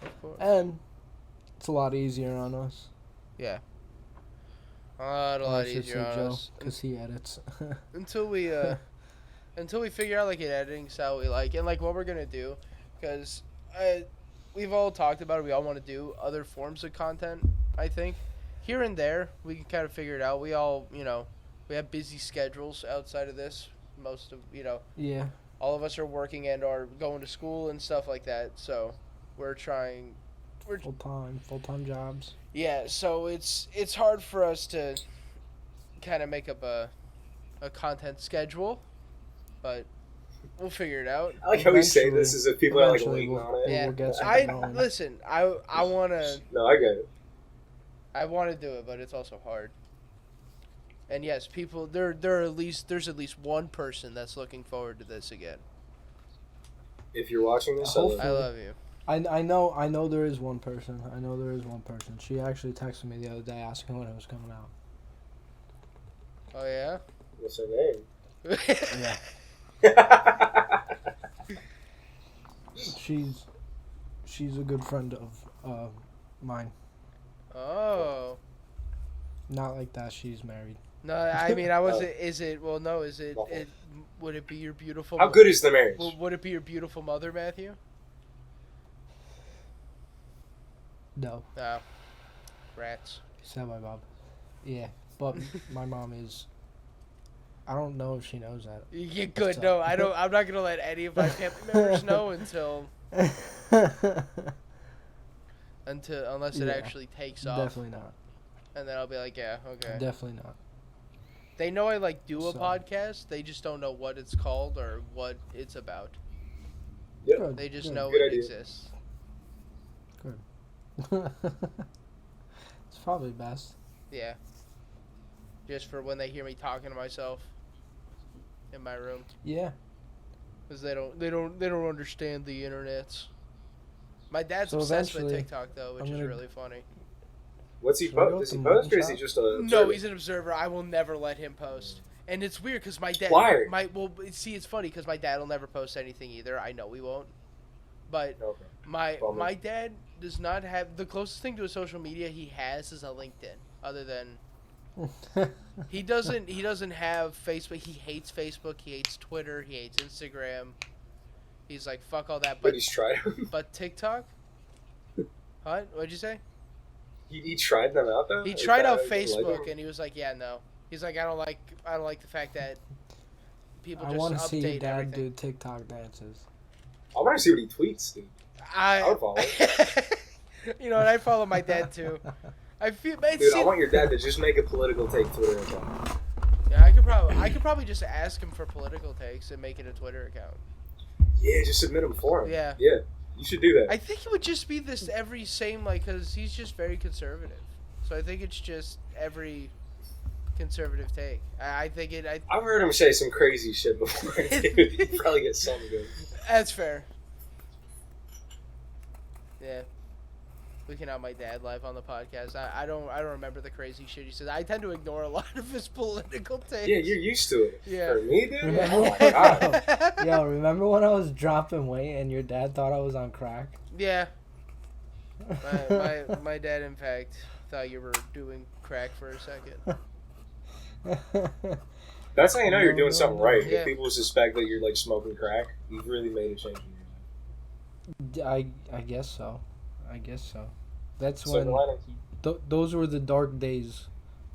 A: Of course.
B: And it's a lot easier on us.
A: Yeah. A lot
B: I should
A: easier
B: say
A: on
B: Joe,
A: us.
B: because he edits.
A: Until we figure out like an editing style we like and like what we're gonna do, because we've all talked about it. We all want to do other forms of content. I think here and there we can kind of figure it out. We all, we have busy schedules outside of this. Most of,
B: Yeah.
A: all of us are working and are going to school and stuff like that. So we're trying.
B: Full time jobs.
A: Yeah. So it's hard for us to kind of make up a content schedule, but we'll figure it out.
C: I like how we say this as if people are like
B: Eventually
C: waiting on it.
A: Yeah,
B: We'll get something going.
A: listen. I wanna
C: No, I get it.
A: do it, but it's also hard. And yes, people there's at least one person that's looking forward to this again.
C: If you're watching this,
A: I love you.
B: I know there is one person. She actually texted me the other day asking when it was coming out.
A: Oh yeah.
C: What's her name?
B: Yeah. She's a good friend of mine.
A: Oh.
B: Not like that. She's married.
A: No, I mean I wasn't. Is it? Well, no. Is it? Would it be your beautiful?
C: How good is the marriage?
A: Would it be your beautiful mother, Matthew?
B: No.
A: No. Rats.
B: Said my mom. Yeah, but my mom is. I don't know if she knows that.
A: You good? No, I don't. I'm not gonna let any of my family members know unless it actually takes off.
B: Definitely not.
A: And then I'll be like, yeah, okay.
B: Definitely not.
A: They know I do a podcast. They just don't know what it's called or what it's about.
C: Yep.
B: Good,
A: They just
B: good.
A: know
C: Good
A: it
C: idea.
A: exists.
B: It's probably best.
A: Yeah. Just for when they hear me talking to myself in my room,
B: Yeah.
A: because they don't understand the internets. My dad's
B: So
A: obsessed with
B: eventually,
A: TikTok though, which
B: I'm
A: is
B: gonna-
A: really funny.
C: What's he
B: Should I go
C: post? Does he
B: to
C: post or is he
B: Moonshot?
C: just a?
A: No, he's an observer. I will never let him post. And it's weird because my dad.
C: Why?
A: It's funny because my dad will never post anything either. I know he won't. But
C: Okay.
A: my dad does not have the closest thing to a social media he has is a LinkedIn. Other than he doesn't have Facebook. He hates Facebook. He hates Twitter. He hates Instagram. He's like fuck all that.
C: But he's tried.
A: But TikTok. What? What'd you say?
C: He tried them out though.
A: He
C: Is
A: tried
C: that
A: out
C: how you like
A: Facebook
C: it?
A: and he was like, yeah, no. He's like, I don't like the fact that people
B: I
A: just
B: want to see your
A: update
B: dad
A: everything.
B: do TikTok dances.
C: I want to see what he tweets, dude.
A: I
C: would follow.
A: You know, and I follow my dad too. I feel,
C: Dude, I want your dad to just make a political take Twitter account.
A: Yeah, I could probably just ask him for political takes and make it a Twitter account.
C: Yeah, just submit them for him.
A: Yeah.
C: Yeah, you should do that.
A: I think it would just be this every same because he's just very conservative. So I think it's just every conservative take. I think it.
C: I've heard him say some crazy shit before. Dude. You probably get something good.
A: That's fair. Yeah. We can have my dad live on the podcast. I don't remember the crazy shit he says. I tend to ignore a lot of his political takes.
C: Yeah, you're used to it.
A: Yeah.
C: For me, dude?
A: Yeah.
C: Oh my god.
B: Yo, remember when I was dropping weight and your dad thought I was on crack?
A: Yeah. My dad, in fact, thought you were doing crack for a second.
C: That's how you know you're doing
B: No,
C: something
B: no.
C: right.
A: Yeah.
C: If people suspect that you're like smoking crack, you've really made a change in your life.
B: I guess so. That's
C: Silver
B: when
C: lining.
B: those were the dark days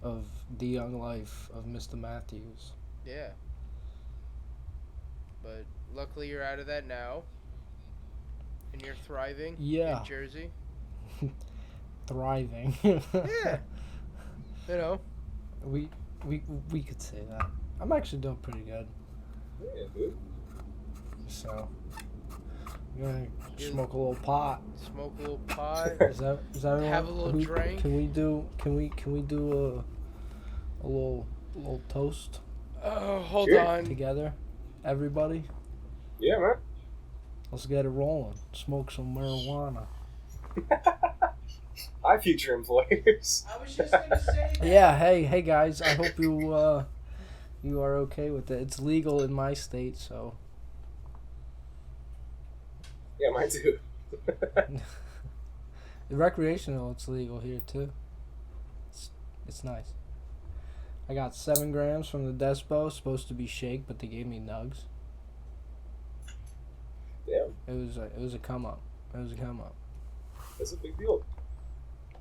B: of the young life of Mr. Matthews.
A: Yeah. But luckily you're out of that now. And you're thriving
B: Yeah.
A: in Jersey.
B: Thriving.
A: Yeah. You know.
B: We could say that. I'm actually doing pretty good.
C: Yeah, dude.
B: So we're gonna smoke a little pot.
A: Smoke a little pot.
B: Is that
A: Have a little drink.
B: Can we do a little toast
A: Oh, hold
C: Sure.
A: on.
B: together? Everybody,
C: Yeah, man.
B: let's get it rolling. Smoke some marijuana.
C: Hi, future employers.
A: I was just gonna say that.
B: Yeah, hey guys, I hope you are okay with it. It's legal in my state, so
C: Yeah, mine too.
B: recreational. It's legal here too. It's nice. I got 7 grams from the Despo. Supposed to be shake, but they gave me nugs.
C: Yeah.
B: It was a come up.
C: That's a big deal.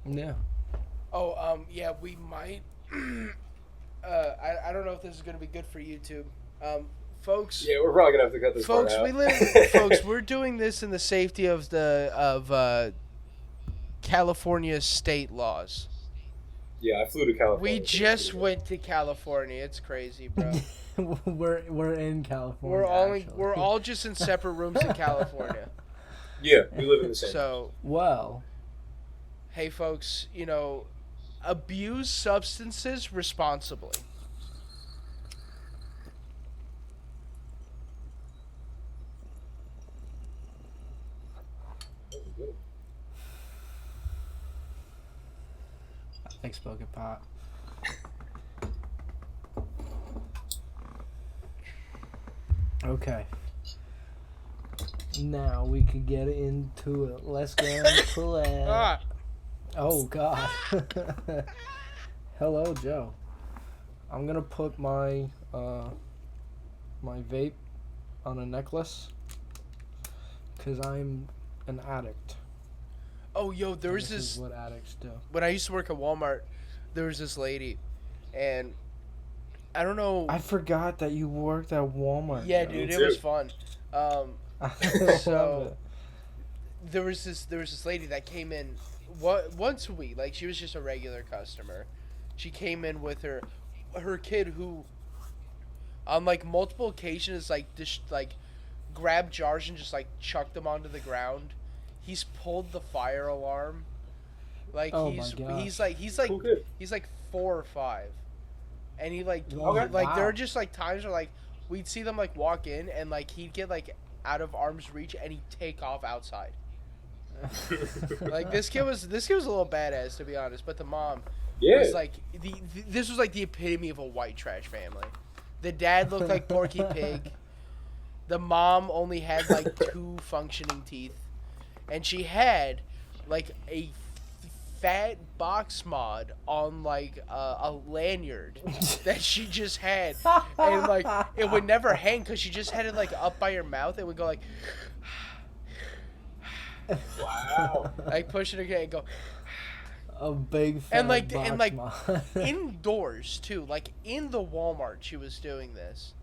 B: Yeah.
A: Oh, yeah, we might. I don't know if this is gonna be good for YouTube, folks.
C: Yeah, we're probably gonna have to cut this
A: Folks,
C: part out.
A: we live. Folks, we're doing this in the safety of California state laws.
C: Yeah, I flew to California.
A: We just went to California. It's crazy, bro.
B: we're in California.
A: We're all just in separate rooms in California.
C: Yeah, we live in the same.
A: So,
B: well,
A: hey, folks, abuse substances responsibly.
C: That was good.
B: I like smoking pot. Okay. Now we can get into it. Let's go into it.
A: Ah,
B: Oh God. Hello, Joe. I'm gonna put my my vape on a necklace because I'm an addict.
A: oh, yo, there was
B: This
A: this.
B: is what addicts do.
A: When I used to work at Walmart, there was this lady, and I don't know.
B: I forgot that you worked at Walmart.
A: Yeah,
B: Joe.
A: dude,
C: Me
A: it was
C: too.
A: fun.
B: I
A: So-
B: love it.
A: There was this lady that came in once a week. Like, she was just a regular customer. She came in with her kid, who on like multiple occasions grabbed jars and just like chucked them onto the ground. He's pulled the fire alarm. Like,
B: Oh
A: he's
B: my gosh.
A: he's like
C: Cool kid.
A: he's like 4 or 5, and he like
B: Okay.
A: like there
B: Wow.
A: are just like times where like we'd see them like walk in, and like he'd get like out of arm's reach and he'd take off outside. Like, this kid was a little badass, to be honest, but the mom
C: Yeah.
A: was like this was like the epitome of a white trash family. The dad looked like Porky Pig. The mom only had like 2 functioning teeth, and she had like a fat box mod on like a lanyard that she just had, and like it would never hang because she just had it like up by her mouth. It would go like
C: Wow.
A: like push it again and go
B: A big fat
A: And, like-
B: box
A: and, like,
B: mod.
A: indoors too. Like, in the Walmart, she was doing this,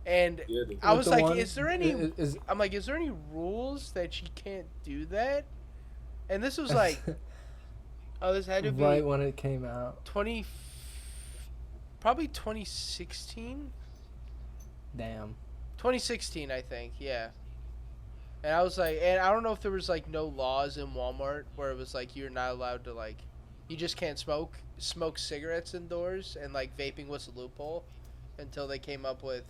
A: and
C: Yeah, dude.
A: I
B: With
A: was
B: the
A: like,
B: one-
A: is there any?
B: is-
A: I'm like, is there any rules that she can't do that? And this was like, oh, this had to be
B: right when it came out.
A: probably 2016.
B: Damn.
A: 2016, I think, yeah. And I was like, and I don't know if there was like no laws in Walmart where it was like you're not allowed to like, you just can't smoke cigarettes indoors, and like vaping was a loophole until they came up with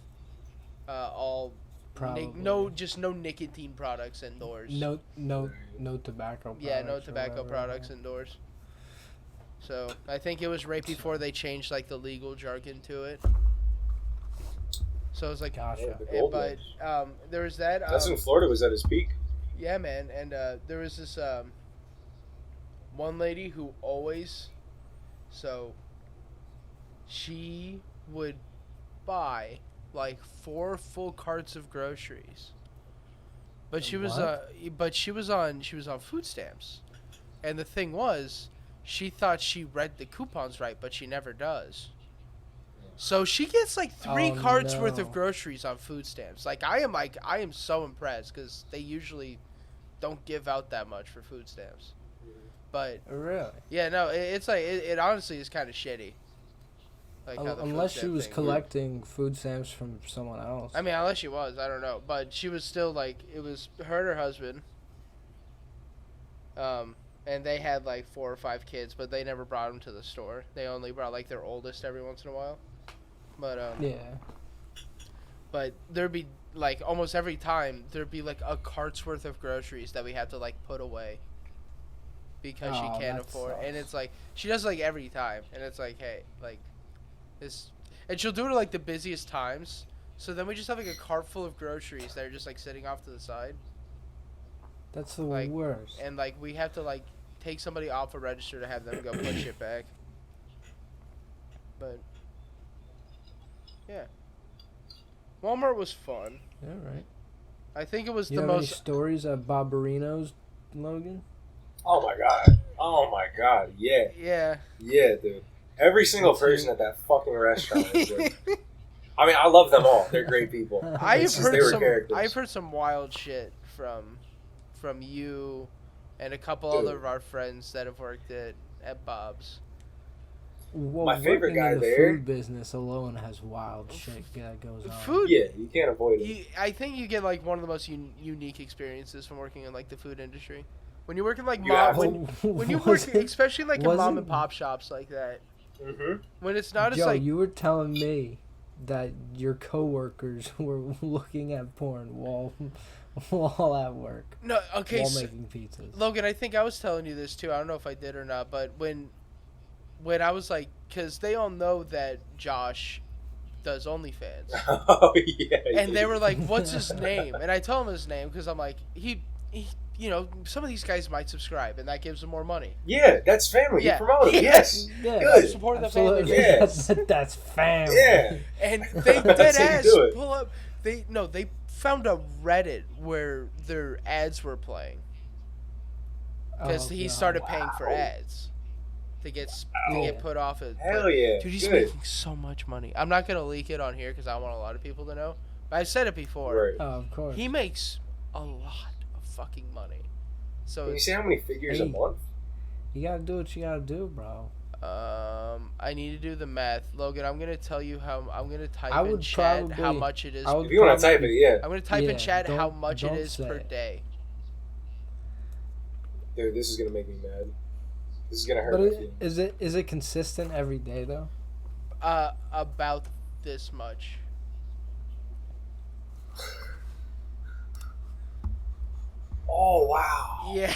A: all
B: Probably.
A: no nicotine products indoors.
B: No tobacco products.
A: Yeah, no
B: or
A: tobacco
B: whatever.
A: products indoors. So I think it was right before they changed like the legal jargon to it. So it was like,
B: Gotcha.
C: Yeah, the gold
A: but
C: rush.
A: there was that.
C: That's when Florida was at its peak.
A: Yeah, man, and there was this one lady who always, so she would buy like 4 full carts of groceries, but she was on food stamps, and the thing was, she thought she read the coupons right, but she never does. So she gets like 3
B: Oh,
A: carts worth
B: no.
A: of groceries on food stamps. I am so impressed because they usually don't give out that much for food stamps. But
B: Really?
A: yeah, no, it's like it honestly is kind of shitty. Like how the food
B: Unless she
A: stamp
B: was
A: thing-
B: collecting food stamps from someone else.
A: I mean, unless she was, I don't know, but she was still like, it was her and her husband. And they had like 4 or 5 kids, but they never brought them to the store. They only brought like their oldest every once in a while. But
B: Yeah.
A: But there'd be like almost every time there'd be like a cart's worth of groceries that we have to like put away because she
B: Oh,
A: can't
B: that
A: afford.
B: sucks.
A: And it's like she does like every time, and it's like, hey, like this, and she'll do it at like the busiest times. So then we just have like a cart full of groceries that are just like sitting off to the side,
B: That's the
A: like,
B: worst.
A: and like we have to like take somebody off a register to have them go put shit back. But yeah, Walmart was fun.
B: Yeah, right.
A: I think it was
B: You
A: the
B: have any
A: most.
B: stories at Barbarino's, Logan?
C: Oh my god. Oh my god. Yeah.
A: Yeah.
C: Yeah, dude. Every single person at that fucking restaurant is like, I mean, I love them all. They're great people. It's just they were characters.
A: I've heard some wild shit from you and a couple
C: Dude.
A: other of our friends that have worked at Bob's.
B: Well,
C: My favorite
B: working
C: guy
B: in the
C: there-
B: food business alone has wild shit that goes on.
A: Food.
C: Yeah, you can't avoid it.
A: I think you get like one of the most unique experiences from working in like the food industry. When you work in like
C: You have
A: when you work, especially like in mom and pop shops like that.
C: Mm-hmm.
A: When it's not
B: Joe,
A: just like
B: you were telling me that your coworkers were looking at porn while at work.
A: no, okay,
B: While
A: so,
B: making pizzas.
A: Logan, I think I was telling you this too. I don't know if I did or not, but when I was like, because they all know that Josh does OnlyFans,
C: Oh yeah.
A: and they were like, "What's his name?" And I tell him his name because I'm like, he, you know, some of these guys might subscribe, and that gives them more money.
C: Yeah, that's family.
A: Yeah.
C: You promote it.
A: Yeah.
C: Yes.
B: Yeah,
C: Good.
A: Support the
B: absolutely.
A: family.
C: Yes.
B: That's family.
C: Yeah.
A: And they
C: That's
A: dead
C: how you
A: ass
C: do it.
A: pull up. They found a Reddit where their ads were playing because
B: Oh,
A: he
B: God.
A: started paying for
C: Wow.
A: ads to get
B: Wow.
A: put off it.
C: Hell yeah.
A: Dude, he's
C: Good.
A: making so much money. I'm not gonna leak it on here because I want a lot of people to know. But I've said it before.
C: Right.
B: Oh, of course.
A: He makes a lot of fucking money. So
C: Can you see how many figures a
B: Hey.
C: month?
B: You gotta do what you gotta do, bro.
A: I need to do the math, Logan. I'm gonna tell you how. I'm gonna type
B: I
A: in
B: would
A: chat how
B: probably-
A: much it is.
B: I would
C: If you want to type it, yeah.
A: I'm gonna type in
B: Yeah,
A: chat how
B: don't-
A: much it
B: don't
A: is
B: say
A: per
B: it.
A: day.
C: Dude, this is gonna make me mad. This is gonna hurt
B: But
C: my feelings.
B: is it consistent every day though?
A: About this much.
C: Oh wow.
A: Yeah,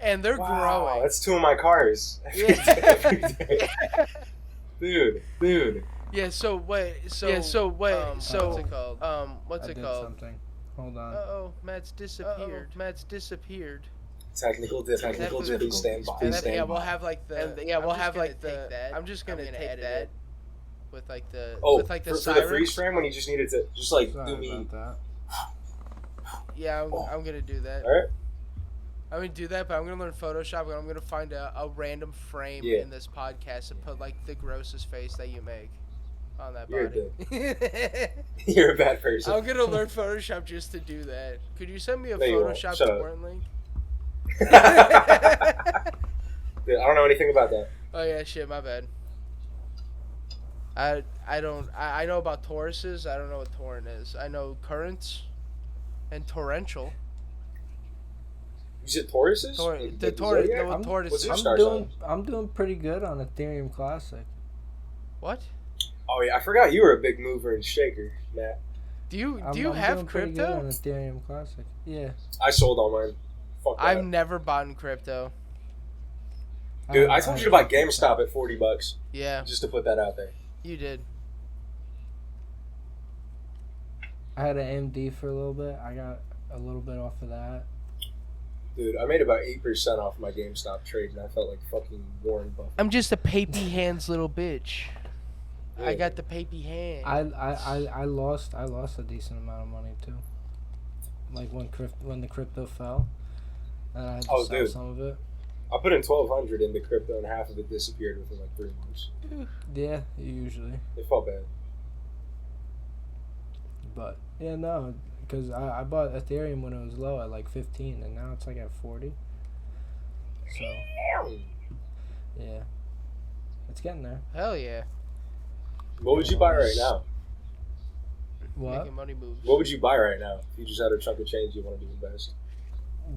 A: and they're
C: Wow,
A: growing.
C: that's 2 of my cars.
A: Yeah.
C: Every day. Dude.
A: Yeah. So what? So
B: what's
A: it called? What's
B: I
A: it
B: did
A: called?
B: something. Hold on.
A: Oh, Matt's disappeared. Matt's disappeared.
C: Technical difficulty. Stand by.
A: And
C: Stand
A: yeah,
C: by.
A: we'll have like the. we'll have like the. I'm just gonna take that. With like the.
C: Oh,
A: with like the
C: for the
A: sirens.
C: freeze frame when you just needed to just like
B: Sorry
C: do me.
B: about that.
A: Yeah, I'm gonna do that.
C: All right.
A: I'm gonna do that, but I'm gonna learn Photoshop and I'm gonna find a random frame
C: Yeah.
A: in this podcast and put like the grossest face that you make on that
C: You're
A: body.
C: You're a bad person.
A: I'm gonna learn Photoshop just to do that. Could you send me a
C: No, you won't.
A: Photoshop
C: Shut up.
A: torrent link?
C: Dude, I don't know anything about that.
A: Oh yeah, shit, my bad. I know about toruses. I don't know what torrent is. I know currents and torrential.
C: You said Tauruses?
A: The torrent.
C: Zodiac?
A: No,
B: I'm-
A: tortoises.
C: what's your
B: I'm
C: star
B: doing
C: sign?
B: I'm doing pretty good on Ethereum Classic.
A: What?
C: Oh yeah, I forgot you were a big mover and shaker, Matt.
A: Do you
B: I'm
A: have
B: doing pretty good
A: crypto?
B: on Ethereum Classic. Yeah.
C: I sold all mine. Fuck that.
A: I've never bought in crypto.
C: Dude, I told you to buy GameStop at $40,
A: Yeah,
C: just to put that out there.
A: you did.
B: I had an AMD for a little bit. I got a little bit off of that.
C: Dude, I made about 8% off my GameStop trade, and I felt like fucking Warren Buffett.
A: I'm just a papy hands little bitch. I
C: Yeah.
A: got the papy hands.
B: I lost a decent amount of money too. Like when the crypto fell, and I had to
C: Oh,
B: sell
C: dude.
B: some of it.
C: I put in $1,200 into crypto, and half of it disappeared within like 3 months.
B: Yeah, usually.
C: It felt bad.
B: But yeah, no, because I bought Ethereum when it was low at like 15, and now it's like at 40. So yeah, it's getting there.
A: Hell yeah.
C: What would you buy right now?
B: What?
A: Making money moves.
C: What would you buy right now if you just had a chunk of change you wanted to invest?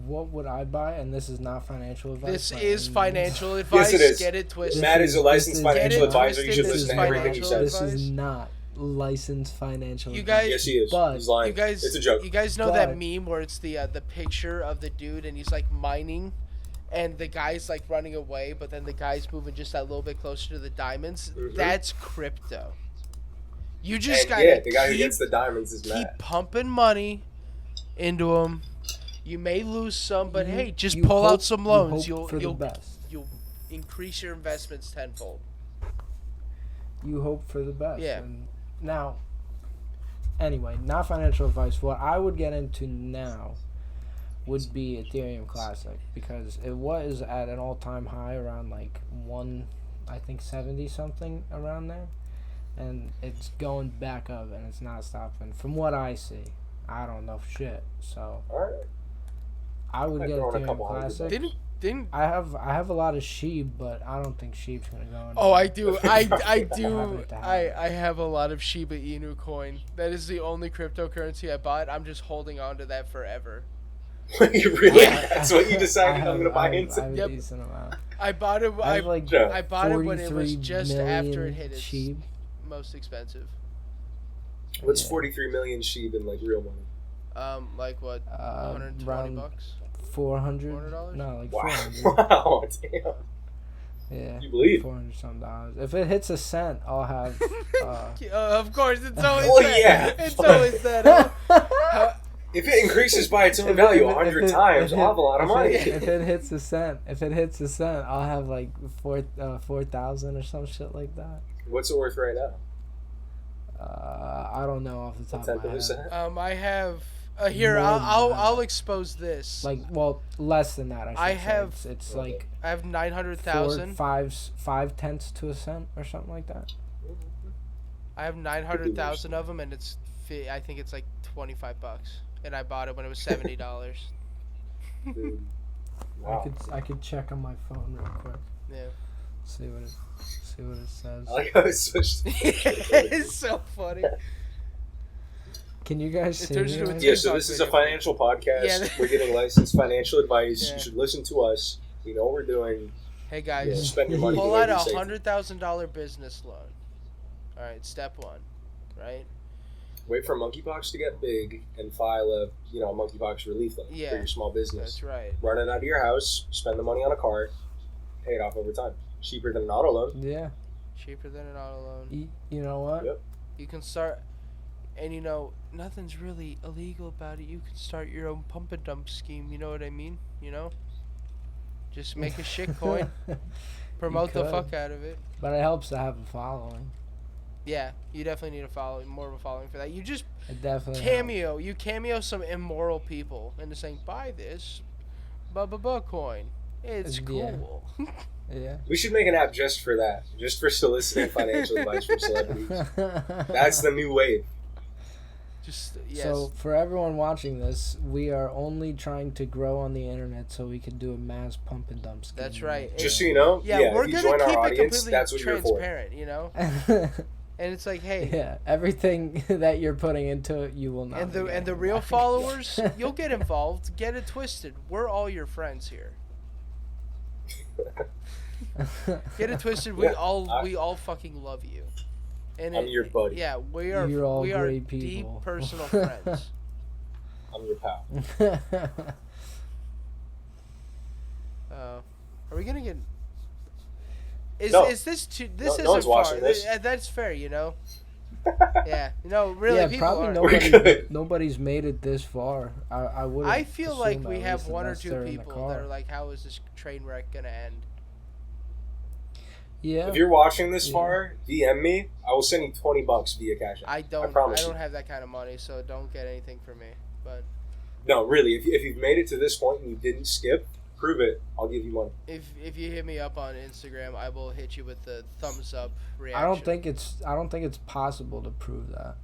B: What would I buy? And this is not financial advice.
A: This
B: by
A: is
B: any
A: financial
B: means.
A: advice.
C: it is.
A: Get it twisted.
C: Matt is a licensed
B: this is-
C: financial
A: Get it
C: advisor. You
A: twisted,
C: should
A: this
C: listen
A: is
C: to everything he
A: financial
C: says.
B: This
A: advice.
B: is not licensed financial
A: You
B: advice.
A: guys-
C: Yes, he is.
B: But-
C: He's lying.
A: You guys,
C: It's a joke.
A: You guys know
B: But-
A: that meme where it's the picture of the dude and he's like mining, and the guy's like running away, but then the guy's moving just that little bit closer to the diamonds.
C: Mhm.
A: That's crypto. You just
C: And
A: gotta
C: yeah, the guy who
A: keep,
C: gets the diamonds is
A: keep
C: Matt.
A: pumping money into them. You may lose some, but
B: You-
A: hey, just
B: you
A: pull
B: hope-
A: out some
B: you
A: loans.
B: hope for the
A: You'll
B: best.
A: increase your investments tenfold.
B: You hope for the best.
A: Yeah.
B: And now, anyway, not financial advice. What I would get into now would be Ethereum Classic, because it was at an all-time high around like 70 something around there, and it's going back up and it's not stopping from what I see. I don't know shit, so
C: Alright.
B: I would get Ethereum Classic.
A: Didn't
B: I have a lot of sheep, but I don't think sheep's gonna go in.
A: Oh, I do. I
B: do.
A: I have a lot of Shiba Inu coin. That is the only cryptocurrency I bought. I'm just holding on to that forever.
C: You really?
A: Yeah.
C: That's what you decided I'm gonna buy into?
B: I have
A: Yep.
B: a decent amount.
A: I bought it.
B: I have like
A: I bought it when it was
B: 43
A: just after it
B: million
A: hit its
B: sheep.
A: most expensive.
C: What's
B: Yeah.
C: 43 million sheep in like real money?
A: Like what? 120
B: around
A: bucks.
B: $400? No, like
C: Wow.
B: 400.
C: Wow, damn.
B: Yeah.
C: You believe?
B: $400 some dollars. If it hits a cent, I'll have.
A: Of course, it's always
C: Well,
A: that.
C: yeah.
A: It's always that. How-
C: If it increases by its own value 100 times, I'll have a lot of money.
B: If it hits a cent, I'll have like 4,000 or some shit like that.
C: What's it worth right now?
B: I don't know off the top of my head.
C: 10%?
A: I have here.
B: More than
A: I'll
B: that.
A: expose this.
B: Like, well, less than that.
A: I
B: I should say.
A: have-
B: It's like
A: I have 900,000.
B: 5/10 to a cent or something like that.
A: I have 900,000 of them, and I think it's like $25, and I bought it when it was $70.
C: Dude. Wow.
B: I could check on my phone real quick.
A: Yeah.
B: See what it says.
C: I like how it switched.
A: It's so funny.
B: Can you guys
A: It
B: see
A: turns
B: me?
A: into a
B: right
C: Yeah,
B: now?
C: so this is a financial podcast.
A: Yeah.
C: We're getting licensed financial advice.
A: Yeah.
C: You should listen to us. We know what we're doing.
A: Hey
C: Yeah,
A: guys,
C: spend your money.
A: pull
C: the way
A: out
C: we say.
A: $100,000 business loan. All right, step one, right?
C: Wait for monkeypox to get big and file a monkeypox relief loan
A: Yeah.
C: for your small business.
A: That's right.
C: Run it out of your house. Spend the money on a car. Pay it off over time. Cheaper than an auto loan.
B: Yeah.
A: Cheaper than an auto loan.
B: You know what?
C: Yep.
A: You can start, and nothing's really illegal about it. You can start your own pump and dump scheme. You know what I mean? Just make a shit coin, promote the
B: could.
A: fuck out of it.
B: But it helps to have a following.
A: Yeah, you definitely need more of a following for that. You just
B: It definitely
A: cameo. You cameo some immoral people into saying, buy this, coin. It's
B: Yeah.
A: cool.
B: helps. Yeah.
C: We should make an app just for that. Just for soliciting financial advice from celebrities. That's the new wave.
A: Just yes.
B: So for everyone watching this, we are only trying to grow on the internet so we can do a mass pump and dump scheme.
A: That's right.
C: Just so you know,
A: yeah, we're
C: if you
A: gonna
C: join
A: keep
C: our
A: it
C: audience,
A: completely
C: that's what you're for.
A: transparent. And it's like, hey,
B: Yeah, everything that you're putting into it, you will not.
A: and
B: be
A: the
B: getting
A: real
B: back.
A: followers, you'll get involved. Get it twisted. We're all your friends here. Get it twisted. We
C: Yeah,
A: all fucking love you. And
C: I'm your buddy.
A: Yeah, we are.
B: You're all
A: we are
B: great
A: deep
B: people.
A: personal friends.
C: I'm your pal.
A: Are we gonna get? Is
C: No.
A: is this too? This
C: No
A: isn't
C: one's
A: far.
C: watching this.
A: That's fair, Yeah, really,
B: yeah,
A: people
B: probably
A: are.
C: We're good.
B: nobody's made it this far. I would.
A: I feel like we have one or two people that are
B: like.
A: like, "How is this train wreck gonna end?"
B: Yeah.
C: If you're watching this
B: Yeah.
C: far, DM me. I will send you $20 via Cash App.
A: I don't.
C: promise
A: I don't
C: you.
A: have that kind of money, so don't get anything from me. But
C: No, really. If you've made it to this point and you didn't skip, prove it. I'll give you money.
A: if you hit me up on Instagram, I will hit you with the thumbs up reaction.
B: I don't think it's possible to prove that.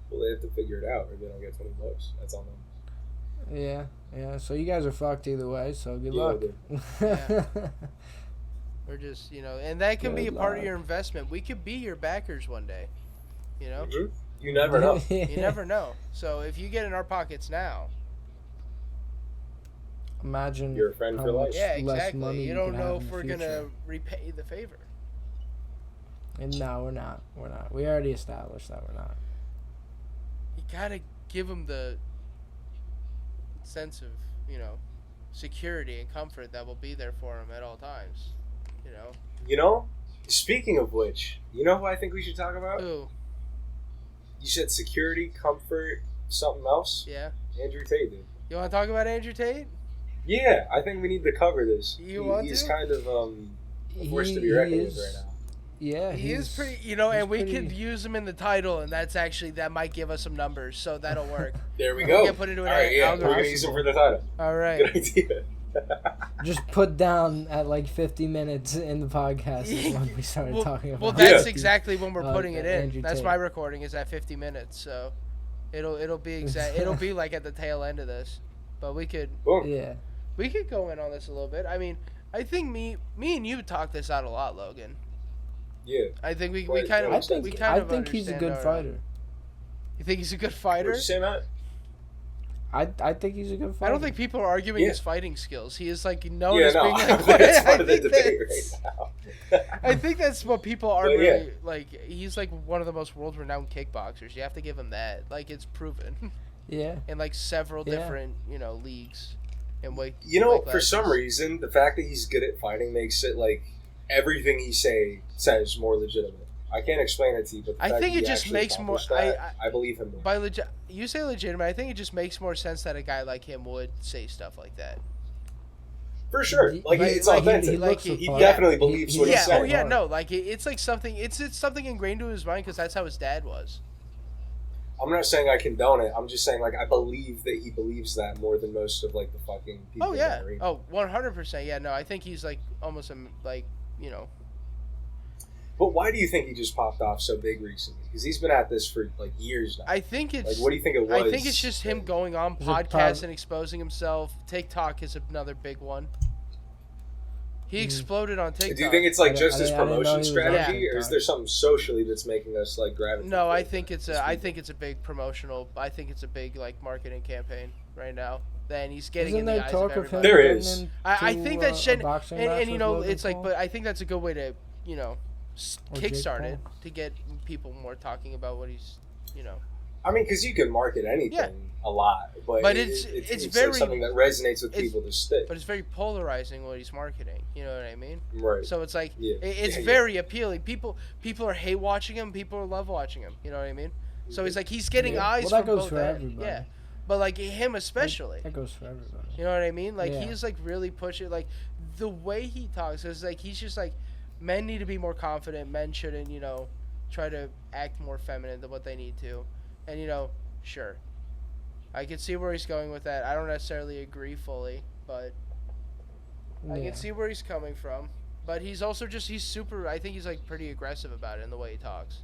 C: Well, they have to figure it out, or they don't get $20. That's on them.
B: Yeah. So you guys are fucked either way. So good
C: Yeah,
B: luck.
A: Yeah. We're just, and that can be a
B: Good
A: part of
B: luck.
A: your investment. We could be your backers one day.
C: Mhm. You never know.
A: You never know. So if you get in our pockets now,
B: Imagine
C: You're a friend
B: how
C: for life.
B: much
A: yeah,
B: less
A: exactly.
B: money
A: You
B: you
A: don't
B: could
A: know
B: have
A: if
B: in the
A: we're
B: future.
A: gonna repay the favor.
B: And no, we're not. We're not. We already established that we're not.
A: You gotta give them the sense of, security and comfort that will be there for them at all times.
C: Speaking of which, you know who I think we should talk about?
A: Ooh,
C: You said security, comfort, something else?
A: yeah.
C: Andrew Tate, dude.
A: You want to talk about Andrew Tate?
C: Yeah, I think we need to cover this.
A: You want
C: He's
A: to?
C: kind of a force to be reckoned with right now.
B: Yeah,
A: He is
B: he's
A: pretty, you know,
B: he's
A: and we
B: pretty-
A: could use him in the title, and that might give us some numbers, so that'll work.
C: There we
A: We
C: go.
A: can put it into an
C: All right, yeah, we're
A: algorithm.
C: gonna use him for the title.
A: All right.
C: Good idea.
B: just put down at like 50 minutes in the podcast is when we started talking about.
A: Well, that's
C: Yeah.
A: exactly when we're putting it in.
B: Andrew
A: That's
B: Tate.
A: my recording is at 50 minutes, so it'll be exact. It'll be like at the tail end of this, but we could
C: Boom.
B: Yeah.
A: go in on this a little bit. I mean, I think me and you talked this out a lot, Logan.
C: Yeah.
A: I think we
C: Right,
A: kind of
C: I
B: think
A: we kind of
B: he's a
A: understand
B: good
A: our-
B: fighter.
A: You think he's a good fighter?
C: What'd you say, Matt?
B: I think he's a good fighter.
A: I don't think people are arguing
C: Yeah.
A: his fighting skills. He is like known
C: Yeah,
A: as
C: no,
A: being
C: I
A: like.
C: think that's part of the
A: think
C: debate
A: that's-
C: right now.
A: I think that's what people aren't
C: But, yeah.
A: really like. He's like one of the most world-renowned kickboxers. You have to give him that. Like it's proven
B: Yeah.
A: in like several
B: Yeah.
A: different leagues and weight.
C: You know,
A: weight
C: for some
A: classes.
C: reason, the fact that he's good at fighting makes it like everything he says more legitimate. I can't explain it to you, but the
A: I
C: fact
A: think
C: that
A: it
C: he
A: just
C: actually
A: makes more.
C: accomplished that, I believe him more.
A: By legit, you say legitimate. I think it just makes more sense that a guy like him would say stuff like that.
C: For sure, like
A: Like-
C: it's
A: like he-
C: authentic.
A: he
B: looks
A: he-
C: he
B: the part.
C: definitely believes what
A: Yeah.
C: he's
A: Oh
C: saying.
A: yeah. No. Like it's like something. It's something ingrained to his mind because that's how his dad was.
C: I'm not saying I condone it. I'm just saying like I believe that he believes that more than most of like the fucking people.
A: Oh
C: in
A: yeah.
C: that arena.
A: Oh 100%. Yeah. No. I think he's like almost
C: But why do you think he just popped off so big recently? Because he's been at this for like years now.
A: I think it's.
C: Like, what do you think it was?
A: I think it's just him going on
B: Is it
A: podcasts
B: prob-
A: and exposing himself. TikTok is another big one. He
B: Mm.
A: exploded on TikTok.
C: Do you think it's like
B: I
C: just his
B: didn't know he
C: promotion
B: was on
C: strategy, or
B: TikTok.
C: is there something socially that's making us like gravitate?
A: No, I
C: towards
A: think
C: it?
A: it's
C: Just
A: a. I
C: people.
A: think it's a big promotional. I think it's a big like marketing campaign right now. Then he's getting
B: Isn't
A: in the
B: there
A: eyes
B: talk
A: of
B: of him
A: everybody.
C: There
B: getting
C: is.
B: into,
A: I think that shit,
B: a boxing match
A: and you
B: with
A: know,
B: Logan
A: it's like,
B: Paul?
A: but I think that's a good way to
B: Or Jake
A: kickstart it
B: Paul?
A: to get people more talking about what he's.
C: I mean, because you can market anything a lot, but,
A: But
C: it's
A: it's
C: like
A: very-
C: something that resonates with
A: it's-
C: people to stick.
A: But it's very polarizing what he's marketing. You know what I mean?
C: Right.
A: So it's like
C: Yeah.
A: it's
C: Yeah, yeah.
A: very appealing. People are hate watching him. People are love watching him. You know what I mean? So he's like he's getting
C: Yeah.
A: eyes
B: Well, that
A: from
B: goes
A: both
B: for
A: ends.
B: everybody.
A: Yeah, but like him especially.
B: That goes for everybody.
A: You know what I mean? Like
B: Yeah.
A: he's like really pushing. Like the way he talks is like he's just like men need to be more confident. Men shouldn't try to act more feminine than what they need to. And sure, I can see where he's going with that. I don't necessarily agree fully, but I
B: Yeah.
A: can see where he's coming from. But he's also he's super. I think he's like pretty aggressive about it in the way he talks.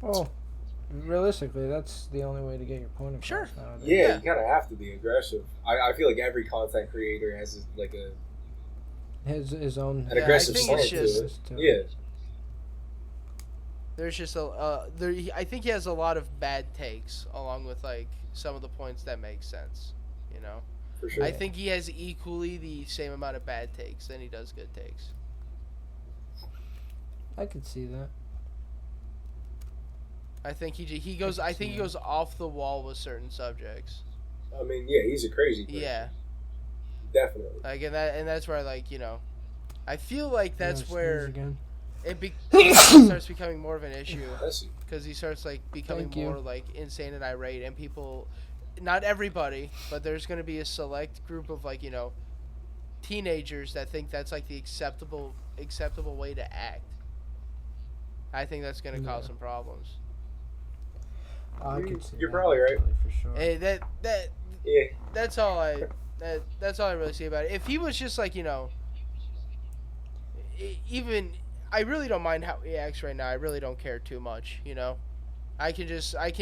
B: Well, realistically, that's the only way to get your point across
A: Sure.
B: nowadays.
C: Yeah,
A: Yeah.
C: you kind of have to be aggressive. I feel like every content creator has like
B: His own.
C: an
A: Yeah, I
C: aggressive
A: think
C: slant
A: it's
C: to
A: just-
C: it. Yeah.
A: There's just I think he has a lot of bad takes, along with like some of the points that make sense.
C: For sure.
A: I think he has equally the same amount of bad takes than he does good takes.
B: I could see that.
A: I think he goes. I think he goes off the wall with certain subjects.
C: I mean, yeah, he's a crazy person.
A: Yeah,
C: Definitely.
A: like and that's where I feel like that's
B: You wanna sneeze
A: where
B: again?
A: it starts becoming more of an issue
C: That's
A: because he starts like becoming
B: Thank you.
A: more like insane and irate, and people, not everybody, but there's gonna be a select group of like teenagers that think that's like the acceptable way to act. I think that's gonna cause
B: Yeah.
A: some problems.
B: I could see
C: You're
B: that,
C: probably right.
B: actually, for sure.
A: Hey,
C: Yeah.
A: that's all I that's all I really see about it. If he was just like even I really don't mind how he acts right now. I really don't care too much. I can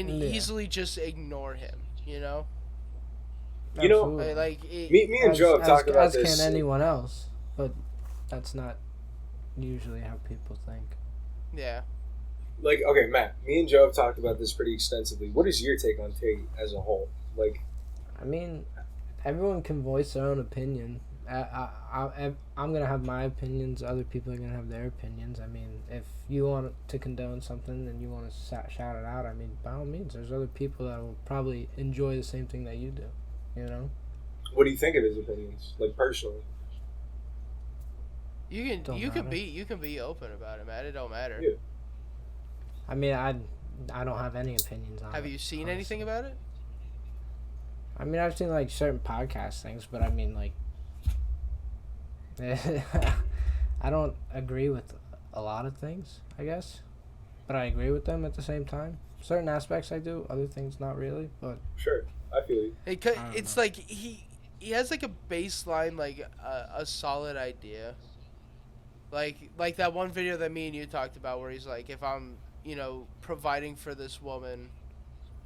B: Yeah.
A: easily just ignore him.
C: You know,
B: Absolutely.
C: Me and Joe have talked about
B: as
C: this.
B: can anyone else, but that's not usually how people think.
A: yeah.
C: Like, okay, Matt, me and Joe have talked about this pretty extensively. What is your take on Tate as a whole? Like,
B: I mean, everyone can voice their own opinion. I'm gonna have my opinions. Other people are gonna have their opinions. I mean, if you want to condone something and you want to shout it out, I mean, by all means, there's other people that will probably enjoy the same thing that you do.
C: what do you think of his opinions? Like, personally?
A: You can
B: Don't
A: you can
B: matter.
A: be open about it, man. It don't matter.
C: Yeah.
B: I mean, I don't have any opinions on it.
A: Have you seen
B: honestly.
A: anything about it?
B: I mean, I've seen like certain podcast things, but I mean, like, I don't agree with a lot of things, I guess, but I agree with them at the same time. Certain aspects I do, other things not really. But
C: Sure, I feel you.
A: It's like he has like a baseline, like a solid idea. Like that one video that me and you talked about where he's like, if I'm, providing for this woman,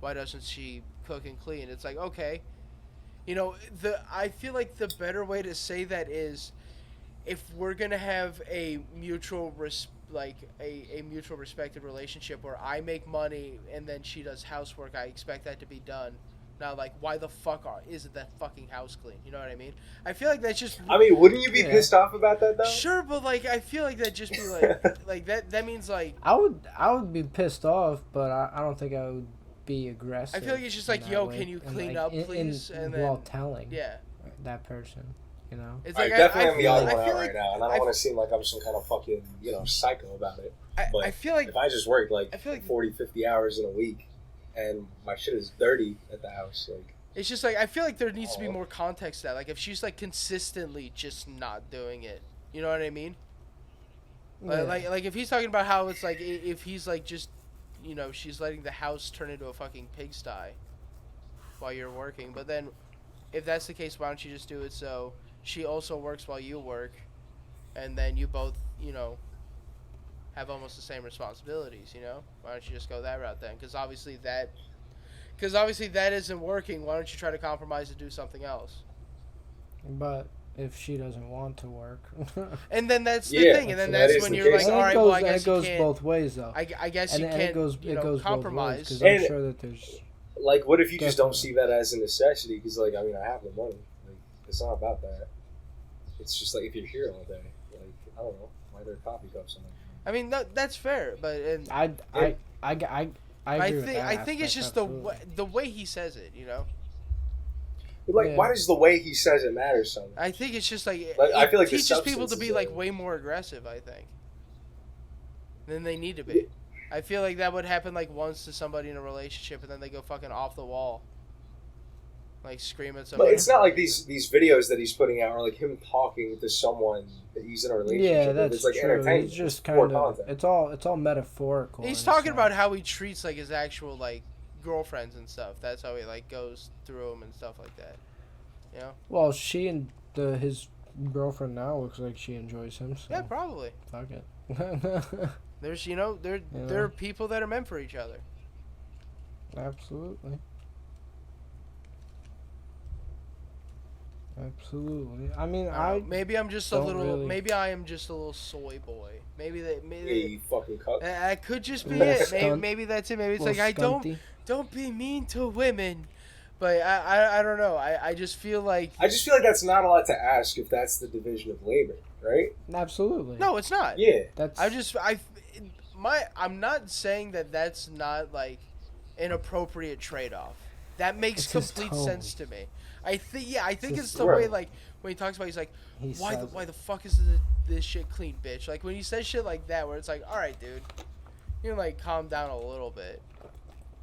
A: why doesn't she cook and clean? It's like, okay. I feel like the better way to say that is, if we're going to have a mutual a mutual respected relationship where I make money and then she does housework, I expect that to be done. Now, like, why the fuck isn't that fucking house clean? You know what I mean? I feel like that's just...
C: I mean, wouldn't you be pissed off about that, though?
A: Sure, but, like, I feel like that just be, like... like, that means, like...
B: I would be pissed off, but I don't think I would be aggressive.
A: I feel like it's just like, yo, can you clean up, please?
B: And then... While telling
A: that
B: person,
A: It's
C: like, definitely I'm the odd one out right now, and I don't want to seem like I'm some kind of fucking, psycho about it. But
A: I feel like...
C: if I just worked,
A: I feel like
C: 40, 50 hours in a week, and my shit is dirty at the house, like...
A: It's just like, I feel like there needs to be more context to that. Like, if she's, like, consistently just not doing it, you know what I mean? Yeah. Like, if he's talking about how it's, like, if he's, like, just, she's letting the house turn into a fucking pigsty while you're working. But then, if that's the case, why don't you just do it so she also works while you work, and then you both, have almost the same responsibilities, Why don't you just go that route then? Because obviously that isn't working. Why don't you try to compromise and do something else?
B: But if she doesn't want to work,
A: and then that's the thing, and then that's when you're like, all right, well, I guess
B: it goes both ways though.
A: I guess you can't,
B: it goes
A: compromise.
B: Because I'm sure that there's
C: like, what if you just don't see that as a necessity? Because I have the money. Like, it's not about that. It's just like, if you're here all day, like, I don't know, why are there coffee cups?
A: I mean, that's fair, but
B: I agree with that
A: I think it's just the way he says it,
C: Like, why does the way he says it matter so much?
A: I think it's just like
C: I feel like
A: it teaches people to be like way more aggressive, I think, than they need to be. I feel like that would happen like once to somebody in a relationship, and then they go fucking off the wall, like scream at somebody.
C: But it's not like these videos that he's putting out are like him talking to someone that he's in a relationship with.
B: That's
C: it's like
B: true.
C: entertainment.
B: It's just kind of it's all metaphorical.
A: He's talking about how he treats like his actual like girlfriends and stuff. That's how he like goes through them and stuff like that.
B: Well, she and his girlfriend now looks like she enjoys him. So.
A: Yeah, probably.
B: Fuck it.
A: There's there are people that are meant for each other.
B: Absolutely. Absolutely. I mean,
A: maybe I'm just a little. Maybe I am just a little soy boy. Maybe
C: you fucking cuck.
A: That could just be it. Maybe that's it. Maybe it's like
B: stunty.
A: don't be mean to women. But I don't know. I just feel like
C: that's not a lot to ask if that's the division of labor, right?
B: Absolutely.
A: No, it's not.
C: Yeah.
A: I'm not saying that that's not like an appropriate trade-off. That makes complete sense to me. I think it's the way, like, when he talks about, he's like, why the fuck is this shit clean, bitch? Like, when he says shit like that, where it's like, all right, dude, you can, like, calm down a little bit.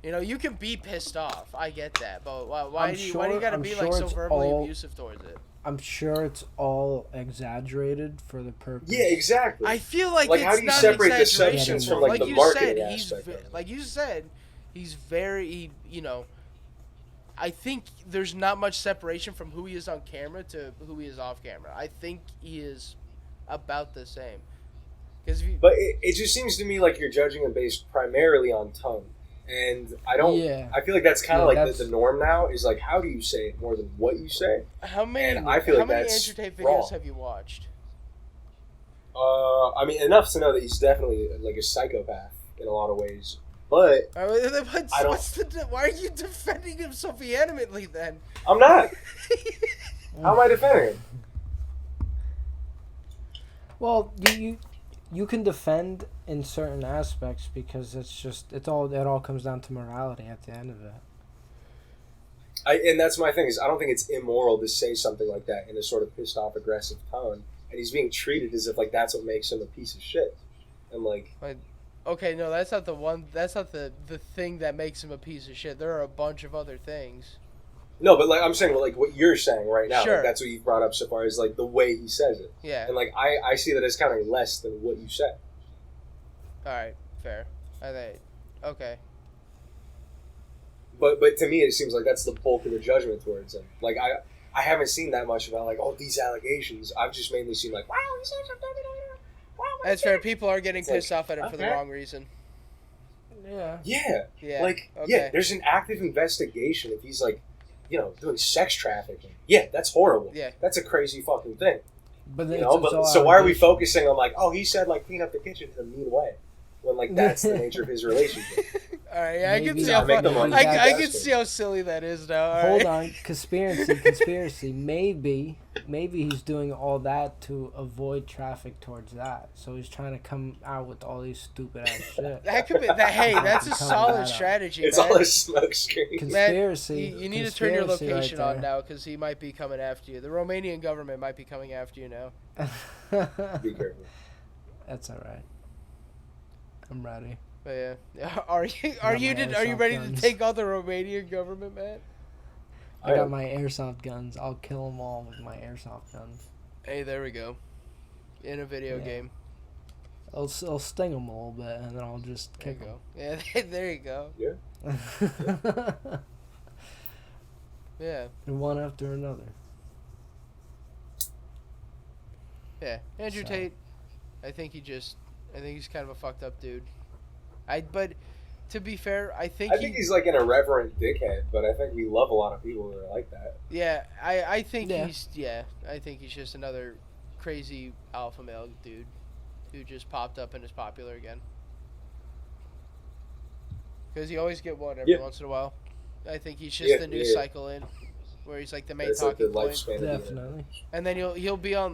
A: You can be pissed off. I get that, but why do you gotta be like so verbally abusive towards it?
B: I'm sure it's all exaggerated for the purpose.
C: Yeah, exactly.
A: I feel like
C: how do you separate the substance from like the marketing aspect?
A: Like you said, he's very, I think there's not much separation from who he is on camera to who he is off camera. I think he is about the same.
C: But it just seems to me like you're judging him based primarily on tone. And I don't. Yeah. I feel like that's kind of like the norm now. Is like, how do you say it more than what you say?
A: How many
C: Andrew
A: Tate videos have you watched?
C: I mean, enough to know that he's definitely like a psychopath in a lot of ways. But
A: why are you defending him so vehemently then?
C: I'm not. How am I defending him?
B: Well, you can defend in certain aspects because it all comes down to morality at the end of it.
C: And that's my thing, is I don't think it's immoral to say something like that in a sort of pissed off, aggressive tone, and he's being treated as if like that's what makes him a piece of shit. And like,
A: okay, no, that's not the one. That's not the thing that makes him a piece of shit. There are a bunch of other things.
C: No, but like I'm saying, like what you're saying right now,
A: Sure.
C: like, that's what you brought up so far as like the way he says it,
A: Yeah.
C: and like I see that as counting less than what you said.
A: All right. Fair. I think. Okay.
C: But to me, it seems like that's the bulk of the judgment towards him. Like I haven't seen that much about like these allegations. I've just mainly seen like wow, he said something. Wow,
A: That's fair. People are getting pissed off at him for the
C: okay.
A: wrong reason.
B: Yeah.
C: Yeah.
A: Yeah.
C: Like
A: okay.
C: there's an active investigation if he's like, doing sex trafficking. Yeah, that's horrible.
A: Yeah.
C: That's a crazy fucking thing.
B: But then
C: So why are we focusing on like, he said like clean up the kitchen in a mean way, when like that's the nature of his relationship.
A: All right, yeah, I can
B: Maybe
A: see how
C: make them
A: fun,
C: like
A: I
C: that.
A: can see how silly that is now. All
B: Hold
A: right.
B: on, conspiracy. Maybe he's doing all that to avoid traffic towards that. So he's trying to come out with all these stupid ass shit.
A: That could be that. Hey, that's a
B: Come
A: solid
B: that up.
A: strategy,
C: It's
A: man.
C: all a smoke screen.
B: Conspiracy.
A: You need to turn your
B: Conspiracy
A: location
B: right
A: on now because he might be coming after you. The Romanian government might be coming after you now.
C: Be careful.
B: That's all right. I'm ready.
A: But yeah, are you
B: airsoft
A: ready
B: guns.
A: to take on the Romanian government, man?
B: I got my airsoft guns. I'll kill them all with my airsoft guns.
A: Hey, there we go. In a video
B: Yeah.
A: game.
B: I'll sting them a little bit, and then I'll just
A: There you
B: kick
A: go. Yeah, there you go.
B: them.
A: Yeah,
B: One after another.
A: yeah. Andrew
B: So.
A: Tate, I think he's kind of a fucked up dude. But to be fair, I think
C: he's like an irreverent dickhead, but I think we love a lot of people who are like that.
A: Yeah, I think
B: Yeah.
A: I think he's just another crazy alpha male dude who just popped up and is popular again. Because you always get one every once in a while. I think he's just the news cycle in, where he's like the main
C: It's like the
A: talking point.
C: lifespan of the internet.
B: Definitely.
A: And then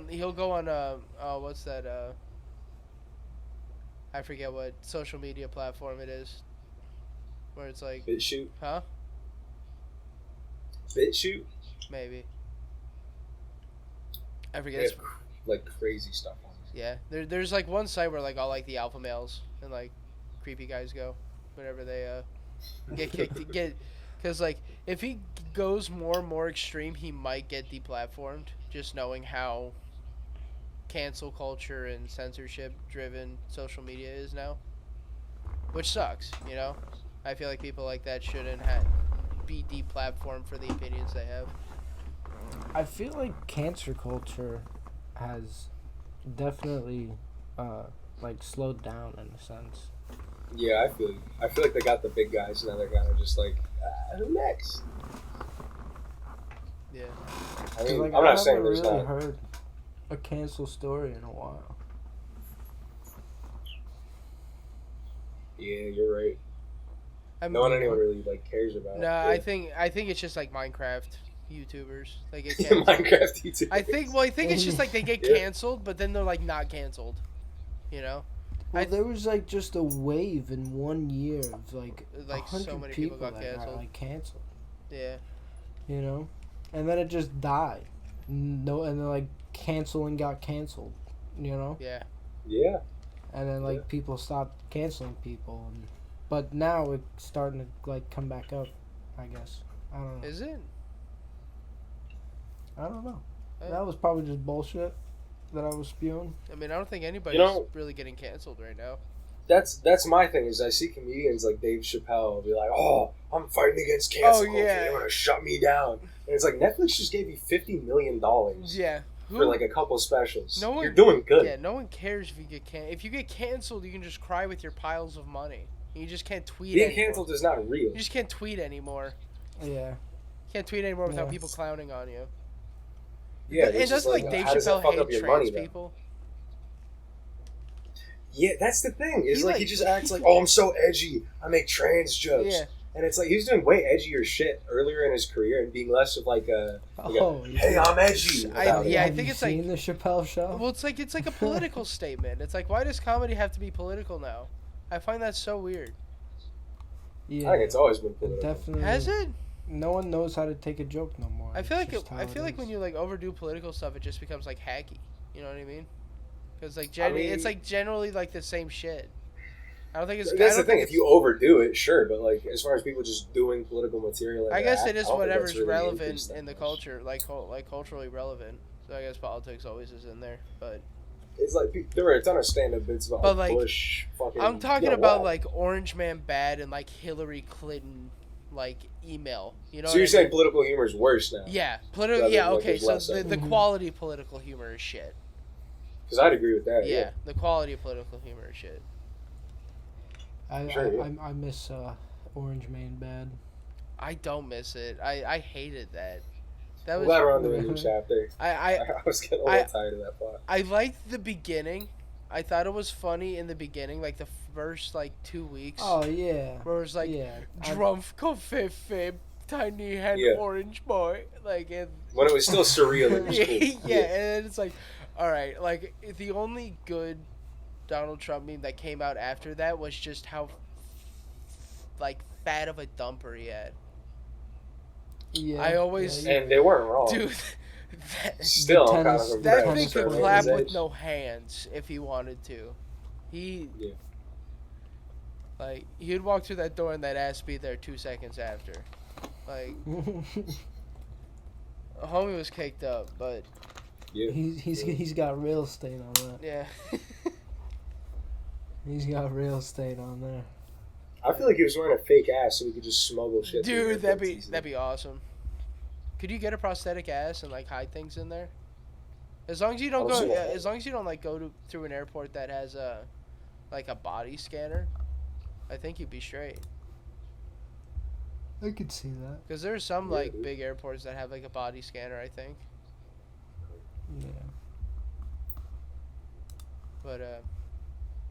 A: he'll go on what's that I forget what social media platform it is, where it's like
C: BitChute.
A: huh
C: BitChute.
A: maybe I forget.
C: They
A: It's,
C: have like crazy stuff on it.
A: yeah, there's like one site where like all like the alpha males and like creepy guys go whenever they get kicked because like if he goes more and more extreme he might get deplatformed, just knowing how cancel culture and censorship driven social media is now, which sucks. I feel like people like that shouldn't be deplatformed for the opinions they have.
B: I feel like cancer culture has definitely like slowed down in a sense.
C: Yeah, I feel like they got the big guys now. They're kind of just like, who next?
A: Yeah.
C: I mean,
B: Like,
C: I'm
B: I
C: not saying
B: haven't
C: there's
B: really
C: not.
B: heard a cancel story in a while.
C: Yeah, you're right.
A: I mean,
C: No one anyone really like cares about.
A: No,
C: it.
A: I think it's just like Minecraft YouTubers. They get canceled.
C: Minecraft YouTubers.
A: I think it's just like they get
C: Yeah.
A: canceled, but then they're like not canceled.
B: Well, there was like just a wave in 1 year of like
A: Like, so
B: 100
A: many people got
B: that
A: canceled.
B: like canceled.
A: Yeah.
B: And then it just died. No, and then like canceling got canceled.
A: Yeah.
C: Yeah.
B: And then like
C: Yeah.
B: people stopped canceling people, but now it's starting to like come back up. I guess I don't know.
A: Is it?
B: I don't know.
A: Uh,
B: That was probably just bullshit that I was spewing.
A: I mean, I don't think anybody's really getting canceled right now.
C: That's my thing is I see comedians like Dave Chappelle be like, oh, I'm fighting against cancel culture.
A: yeah.
C: They want to shut me down. And it's like Netflix just gave you $50 million
A: Yeah.
C: for like a couple specials.
A: No one-
C: You're doing good.
A: Yeah, no one cares if you get if you get canceled, you can just cry with your piles of money. You just can't tweet
C: Being
A: anymore.
C: canceled is not real.
A: You just can't tweet anymore.
B: Yeah.
A: You can't tweet anymore without
B: Yeah.
A: people clowning on you.
C: Yeah,
A: And
C: it's just
A: doesn't like Dave
C: how does that
A: Chappelle
C: fuck
A: hate
C: up your
A: trans
C: money, then?
A: people?
C: Yeah, that's the thing. Is
A: He,
C: like
A: like-
C: he just acts like, oh, I'm so edgy. I make trans jokes.
A: Yeah.
C: And it's like he was doing way edgier shit earlier in his career and being less of like a,
B: Oh,
C: hey, I'm edgy. about it.
A: yeah, I
B: Have
A: think
B: you
A: it's like-
B: seen the Chappelle show.
A: Well, it's like a political statement. It's like, why does comedy have to be political now? I find that so weird.
B: Yeah,
C: I think it's always been
B: it
C: political.
B: definitely.
A: Has it?
B: No one knows how to take a joke no more.
A: I feel
B: It's
A: like
B: just how
A: I feel
B: it
A: like when
B: is.
A: you like overdo political stuff, it just becomes like hacky. You know what I mean? Because like
C: I mean-
A: it's like generally like the same shit. I don't think it's.
C: That's the thing. If you overdo it, sure, but like as far as people just doing political material,
A: I guess it is whatever's
C: really
A: relevant in the culture, like culturally relevant. So I guess politics always is in there, but
C: it's like there were a ton of stand-up bits about
A: like
C: Bush. Fucking,
A: I'm talking about like Orange Man bad and like Hillary Clinton like email. You know.
C: So you're saying political humor is worse now?
A: Yeah, political. Yeah, okay. So the
B: Mm-hmm.
A: quality of political humor is shit.
C: Because I'd agree with that.
A: Yeah, the quality of political humor is shit.
B: I miss Orange Man bad.
A: I don't miss it. I hated that. That was.
C: Glad we're on to a new chapter.
A: I
C: was getting a little tired of that plot.
A: I liked the beginning. I thought it was funny in the beginning, like the first like 2 weeks.
B: Oh yeah.
A: Where it was like, Drumpf Coffee, tiny head orange boy, like
C: when it was still surreal. It was cool.
A: Yeah, and it's like, all right, like the only good Donald Trump meme that came out after that was just how like fat of a dumper he had.
B: Yeah.
A: I always
C: and they weren't wrong,
A: dude.
C: Still,
A: that thing could clap with no hands if he wanted to. Like he'd walk through that door and that ass be there 2 seconds after. Like, homie was caked up, but
B: he's got real estate on that.
A: Yeah.
B: He's got real estate on there.
C: I feel like he was wearing a fake ass so we could just smuggle shit.
A: Dude, that'd be awesome. Could you get a prosthetic ass and like hide things in there? As long as you don't as long as you don't like go through an airport that has a like a body scanner, I think you'd be straight.
B: I could see that.
A: Because there's some like big airports that have like a body scanner, I think.
B: Yeah.
A: But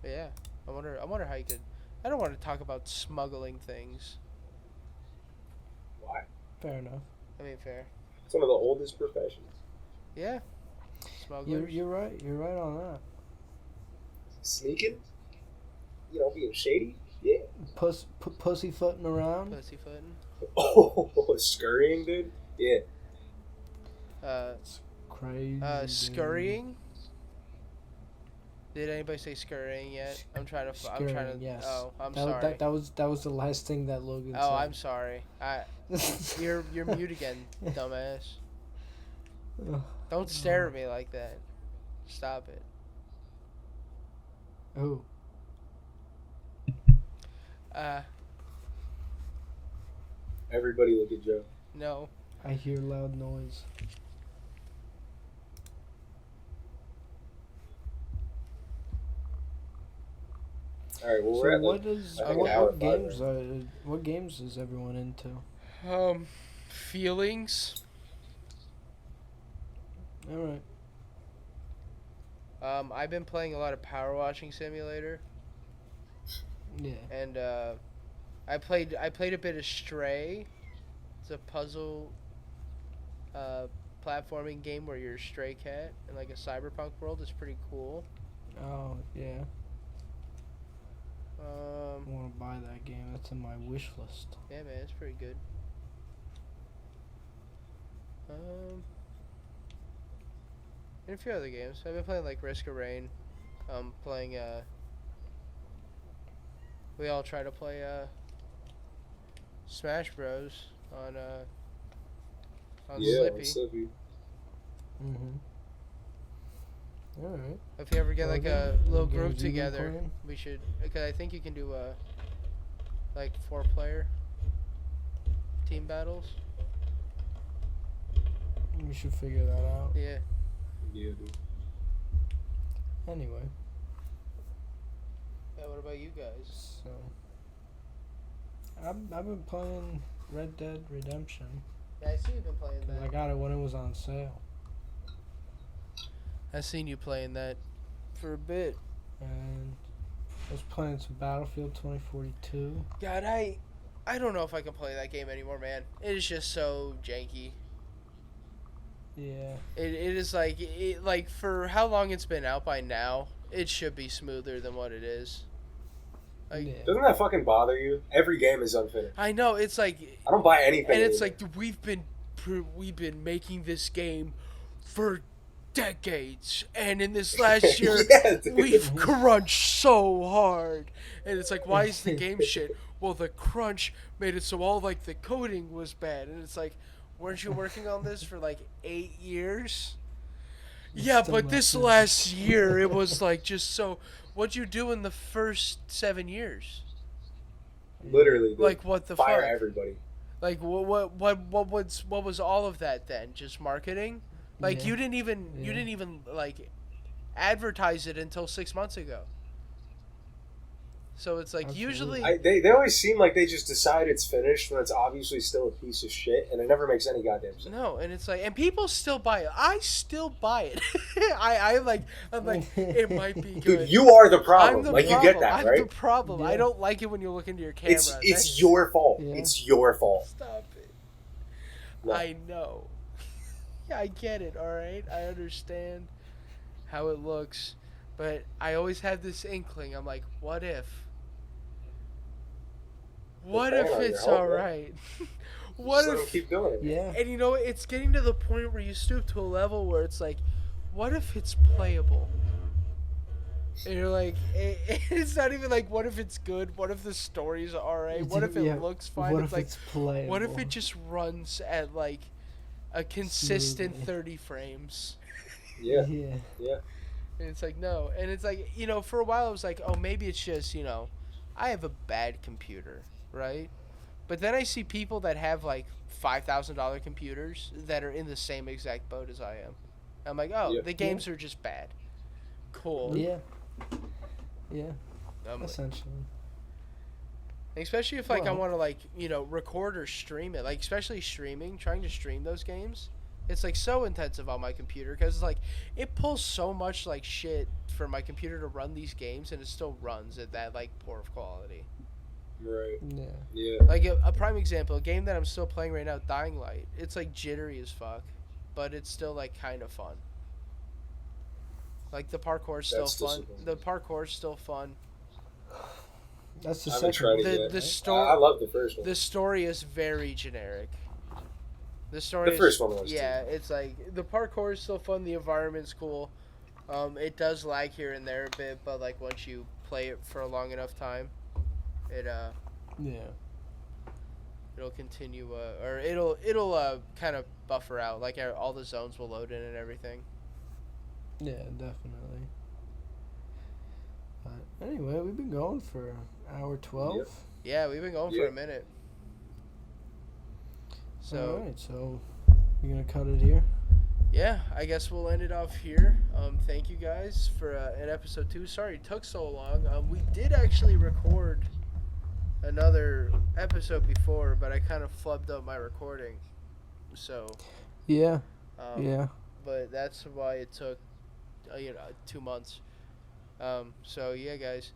A: yeah, I wonder how you could. I don't want to talk about smuggling things.
C: Why?
B: Fair enough.
A: I mean, fair.
C: It's one of the oldest professions.
A: Yeah. Smugglers.
B: You're right. You're right on that.
C: Sneaking? You know, being shady? Yeah.
B: Pussyfooting around?
A: Pussyfooting.
C: Oh, scurrying, dude? Yeah.
B: It's crazy.
A: Scurrying? Did anybody say scurrying yet? I'm trying to.
B: Yes.
A: Oh, I'm sorry.
B: That was the last thing that Logan said.
A: Oh, I'm sorry. You're mute again, dumbass. Don't stare at me like that. Stop it.
B: Oh.
C: Everybody look at Joe.
A: No.
B: I hear loud noise.
C: All right, well,
B: So
C: we're at
B: what games is everyone into?
A: Feelings.
B: All right.
A: I've been playing a lot of Power Washing Simulator.
B: Yeah.
A: And I played a bit of Stray. It's a puzzle platforming game where you're a stray cat in like a cyberpunk world. It's pretty cool.
B: Oh yeah.
A: I
B: want to buy that game. That's in my wish list.
A: Yeah, man, it's pretty good. And a few other games. I've been playing like Risk of Rain. Playing we all try to play Smash Bros on Slippy.
B: Mhm. All right.
A: If you ever get like a little group
B: games you've been
A: together,
B: playing?
A: we should. Because I think you can do like 4-player team battles.
B: We should figure that out.
A: Yeah.
C: Yeah, dude.
B: Anyway.
A: Yeah. What about you guys?
B: So. I've been playing Red Dead Redemption.
A: Yeah, I see you've been playing that.
B: I got it when it was on sale.
A: I seen you playing that for a bit.
B: And I was playing some Battlefield 2042.
A: God, I don't know if I can play that game anymore, man. It is just so janky.
B: Yeah.
A: It is like for how long it's been out by now, it should be smoother than what it is. Like,
B: Yeah.
C: Doesn't that fucking bother you? Every game is unfinished.
A: I know it's like,
C: I don't buy anything.
A: and it's
C: anymore.
A: like we've been making this game for decades, and in this last year,
C: Yeah, dude.
A: we've crunched so hard. And it's like, why is the game shit? Well, the crunch made it so all like the coding was bad, and it's like, weren't you working on this for like 8 years? Yeah,
B: still
A: but
B: not
A: this
B: finished.
A: last year it was like just so. What'd you do in the first 7 years?
C: Literally, dude.
A: Like what the
C: Fire
A: fuck?
C: everybody.
A: Like what was all of that then? Just marketing? Like
B: Yeah.
A: you didn't even like advertise it until 6 months ago. So it's like
B: Absolutely.
A: usually
C: They always seem like they just decide it's finished when it's obviously still a piece of shit, and it never makes any goddamn sense.
A: no, and it's like, and people still buy it. I still buy it. I'm like it might be good.
C: Dude, you are the
A: I'm
C: problem.
A: the
C: Like,
A: problem.
C: you get that,
A: I'm
C: right?
A: the problem.
B: Yeah.
A: I don't like it when you look into your camera.
C: It's
A: That's-
C: your fault.
B: Yeah.
C: It's your fault.
A: Stop it.
C: No.
A: I know. Yeah, I get it, alright? I understand how it looks. But I always had this inkling. I'm like, what if? What
C: Just
A: if
C: hang on
A: it's
C: your hope, man.
A: alright? What
C: Just let 'em
A: if...
C: keep doing it?
B: Yeah.
A: And you know, it's getting to the point where you stoop to a level where it's like, what if it's playable? And you're like, it's not even like, what if it's good? What if the story's alright? What if it
B: Yeah,
A: looks fine?
B: What
A: It's
B: if
A: like,
B: it's playable?
A: what if it just runs at like a consistent
B: Smoothly.
A: 30 frames?
C: Yeah.
B: Yeah.
A: And it's like, no. And it's like, you know, for a while I was like, oh, maybe it's just, you know, I have a bad computer, right? But then I see people that have like $5,000 computers that are in the same exact boat as I am. I'm like, oh,
C: Yeah.
A: the games are just bad. Cool.
B: Yeah. Yeah.
A: I'm like-
B: Essentially.
A: especially if like I
B: Well-
A: want to like, you know, record or stream it. Like especially streaming, trying to stream those games. It's like so intensive on my computer because it's like it pulls so much like shit for my computer to run these games, and it still runs at that like poor of quality.
C: Right.
B: Yeah.
C: Yeah.
A: Like a prime example, a game that I'm still playing right now, Dying Light. It's like jittery as fuck, but it's still like kind of fun. Like the parkour's still
C: That's
A: fun.
C: disappointing.
A: The parkour's still fun.
B: That's the
C: I haven't
B: second.
C: tried it
A: The-
C: yet.
A: the story-
C: I love the first one.
A: The story is very generic. The story.
C: The first one was,
A: Yeah, it's like the parkour is still fun. The environment's cool. It does lag here and there a bit, but like once you play it for a long enough time, it
B: Yeah.
A: it'll continue or it'll kind of buffer out. Like all the zones will load in and everything.
B: Yeah, definitely. But anyway, we've been going for hour 12.
C: Yep.
A: Yeah, we've been going for
C: Yeah.
A: a minute. So
B: Alright, so you're gonna cut it here?
A: yeah, I guess we'll end it off here. Thank you guys for an episode 2. Sorry it took so long. We did actually record another episode before, but I kind of flubbed up my recording. So
B: Yeah.
A: yeah. But that's why it took 2 months. So yeah, guys,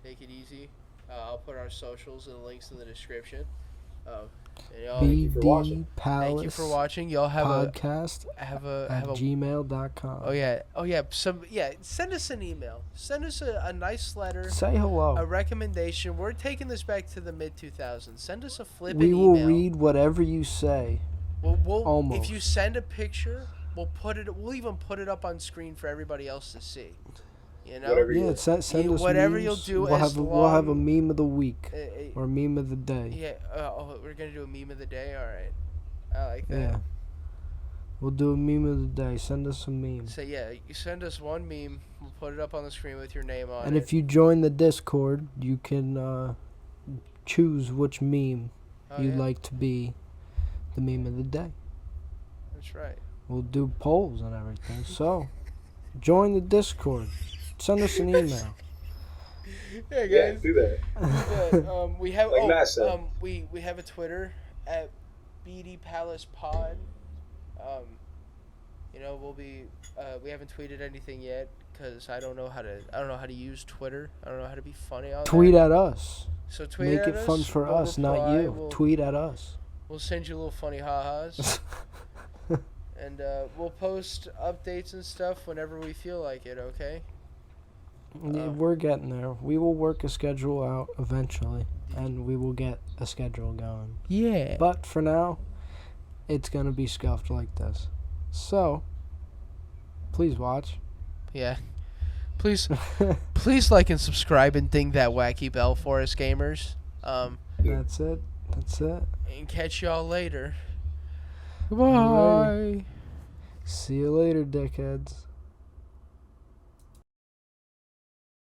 A: take it easy. I'll put our socials and the links in the description. And y'all,
C: you for
B: BD
C: watching.
B: Palace
A: thank you for watching. Y'all have
B: podcast
A: have
B: at
A: a
B: gmail.com.
A: Oh yeah. Send us an email. Send us a nice letter,
B: Say hello.
A: a recommendation. We're taking this back to the mid 2000s. Send us a flippin'
B: We will
A: email.
B: read whatever you say.
A: We'll
B: Almost.
A: if you send a picture, we'll even put it up on screen for everybody else to see. You know,
C: Whatever you
B: Yeah,
C: want.
B: send us
A: whatever
B: memes.
A: you'll do
B: We'll
A: as
B: have we'll have a
A: long-
B: meme of the week
A: Uh,
B: or meme of the day.
A: yeah. We're gonna do a meme of the day. All right, I like that.
B: Yeah. We'll do a meme of the day. Send us some memes.
A: So yeah, you send us one meme. We'll put it up on the screen with your name on
B: And
A: it.
B: if you join the Discord, you can choose which meme
A: Oh,
B: you'd
A: yeah,
B: like to be the meme of the day.
A: That's right.
B: We'll do polls and everything. So, join the Discord. Send us an email.
A: Hey
C: Yeah,
A: guys.
C: do that.
A: But, we have
C: Like Matt said.
A: we have a Twitter at BD Palace Pod. We'll be we haven't tweeted anything yet because I don't know how to use Twitter. I don't know how to be funny on
B: Tweet
A: there.
B: at us.
A: So tweet
B: Make
A: at
B: it fun
A: us,
B: for
A: we'll
B: us, not
A: reply,
B: you.
A: We'll,
B: Tweet at us.
A: we'll send you little funny ha-has. And we'll post updates and stuff whenever we feel like it, okay?
B: Yeah, we're getting there. We will work a schedule out eventually, and we will get a schedule going.
A: Yeah.
B: But for now, it's going to be scuffed like this. So, Please watch.
A: Yeah. Please like and subscribe and ding that wacky bell for us gamers.
B: That's it.
A: And catch y'all later.
B: Alrighty.
A: Goodbye.
B: See you later, dickheads.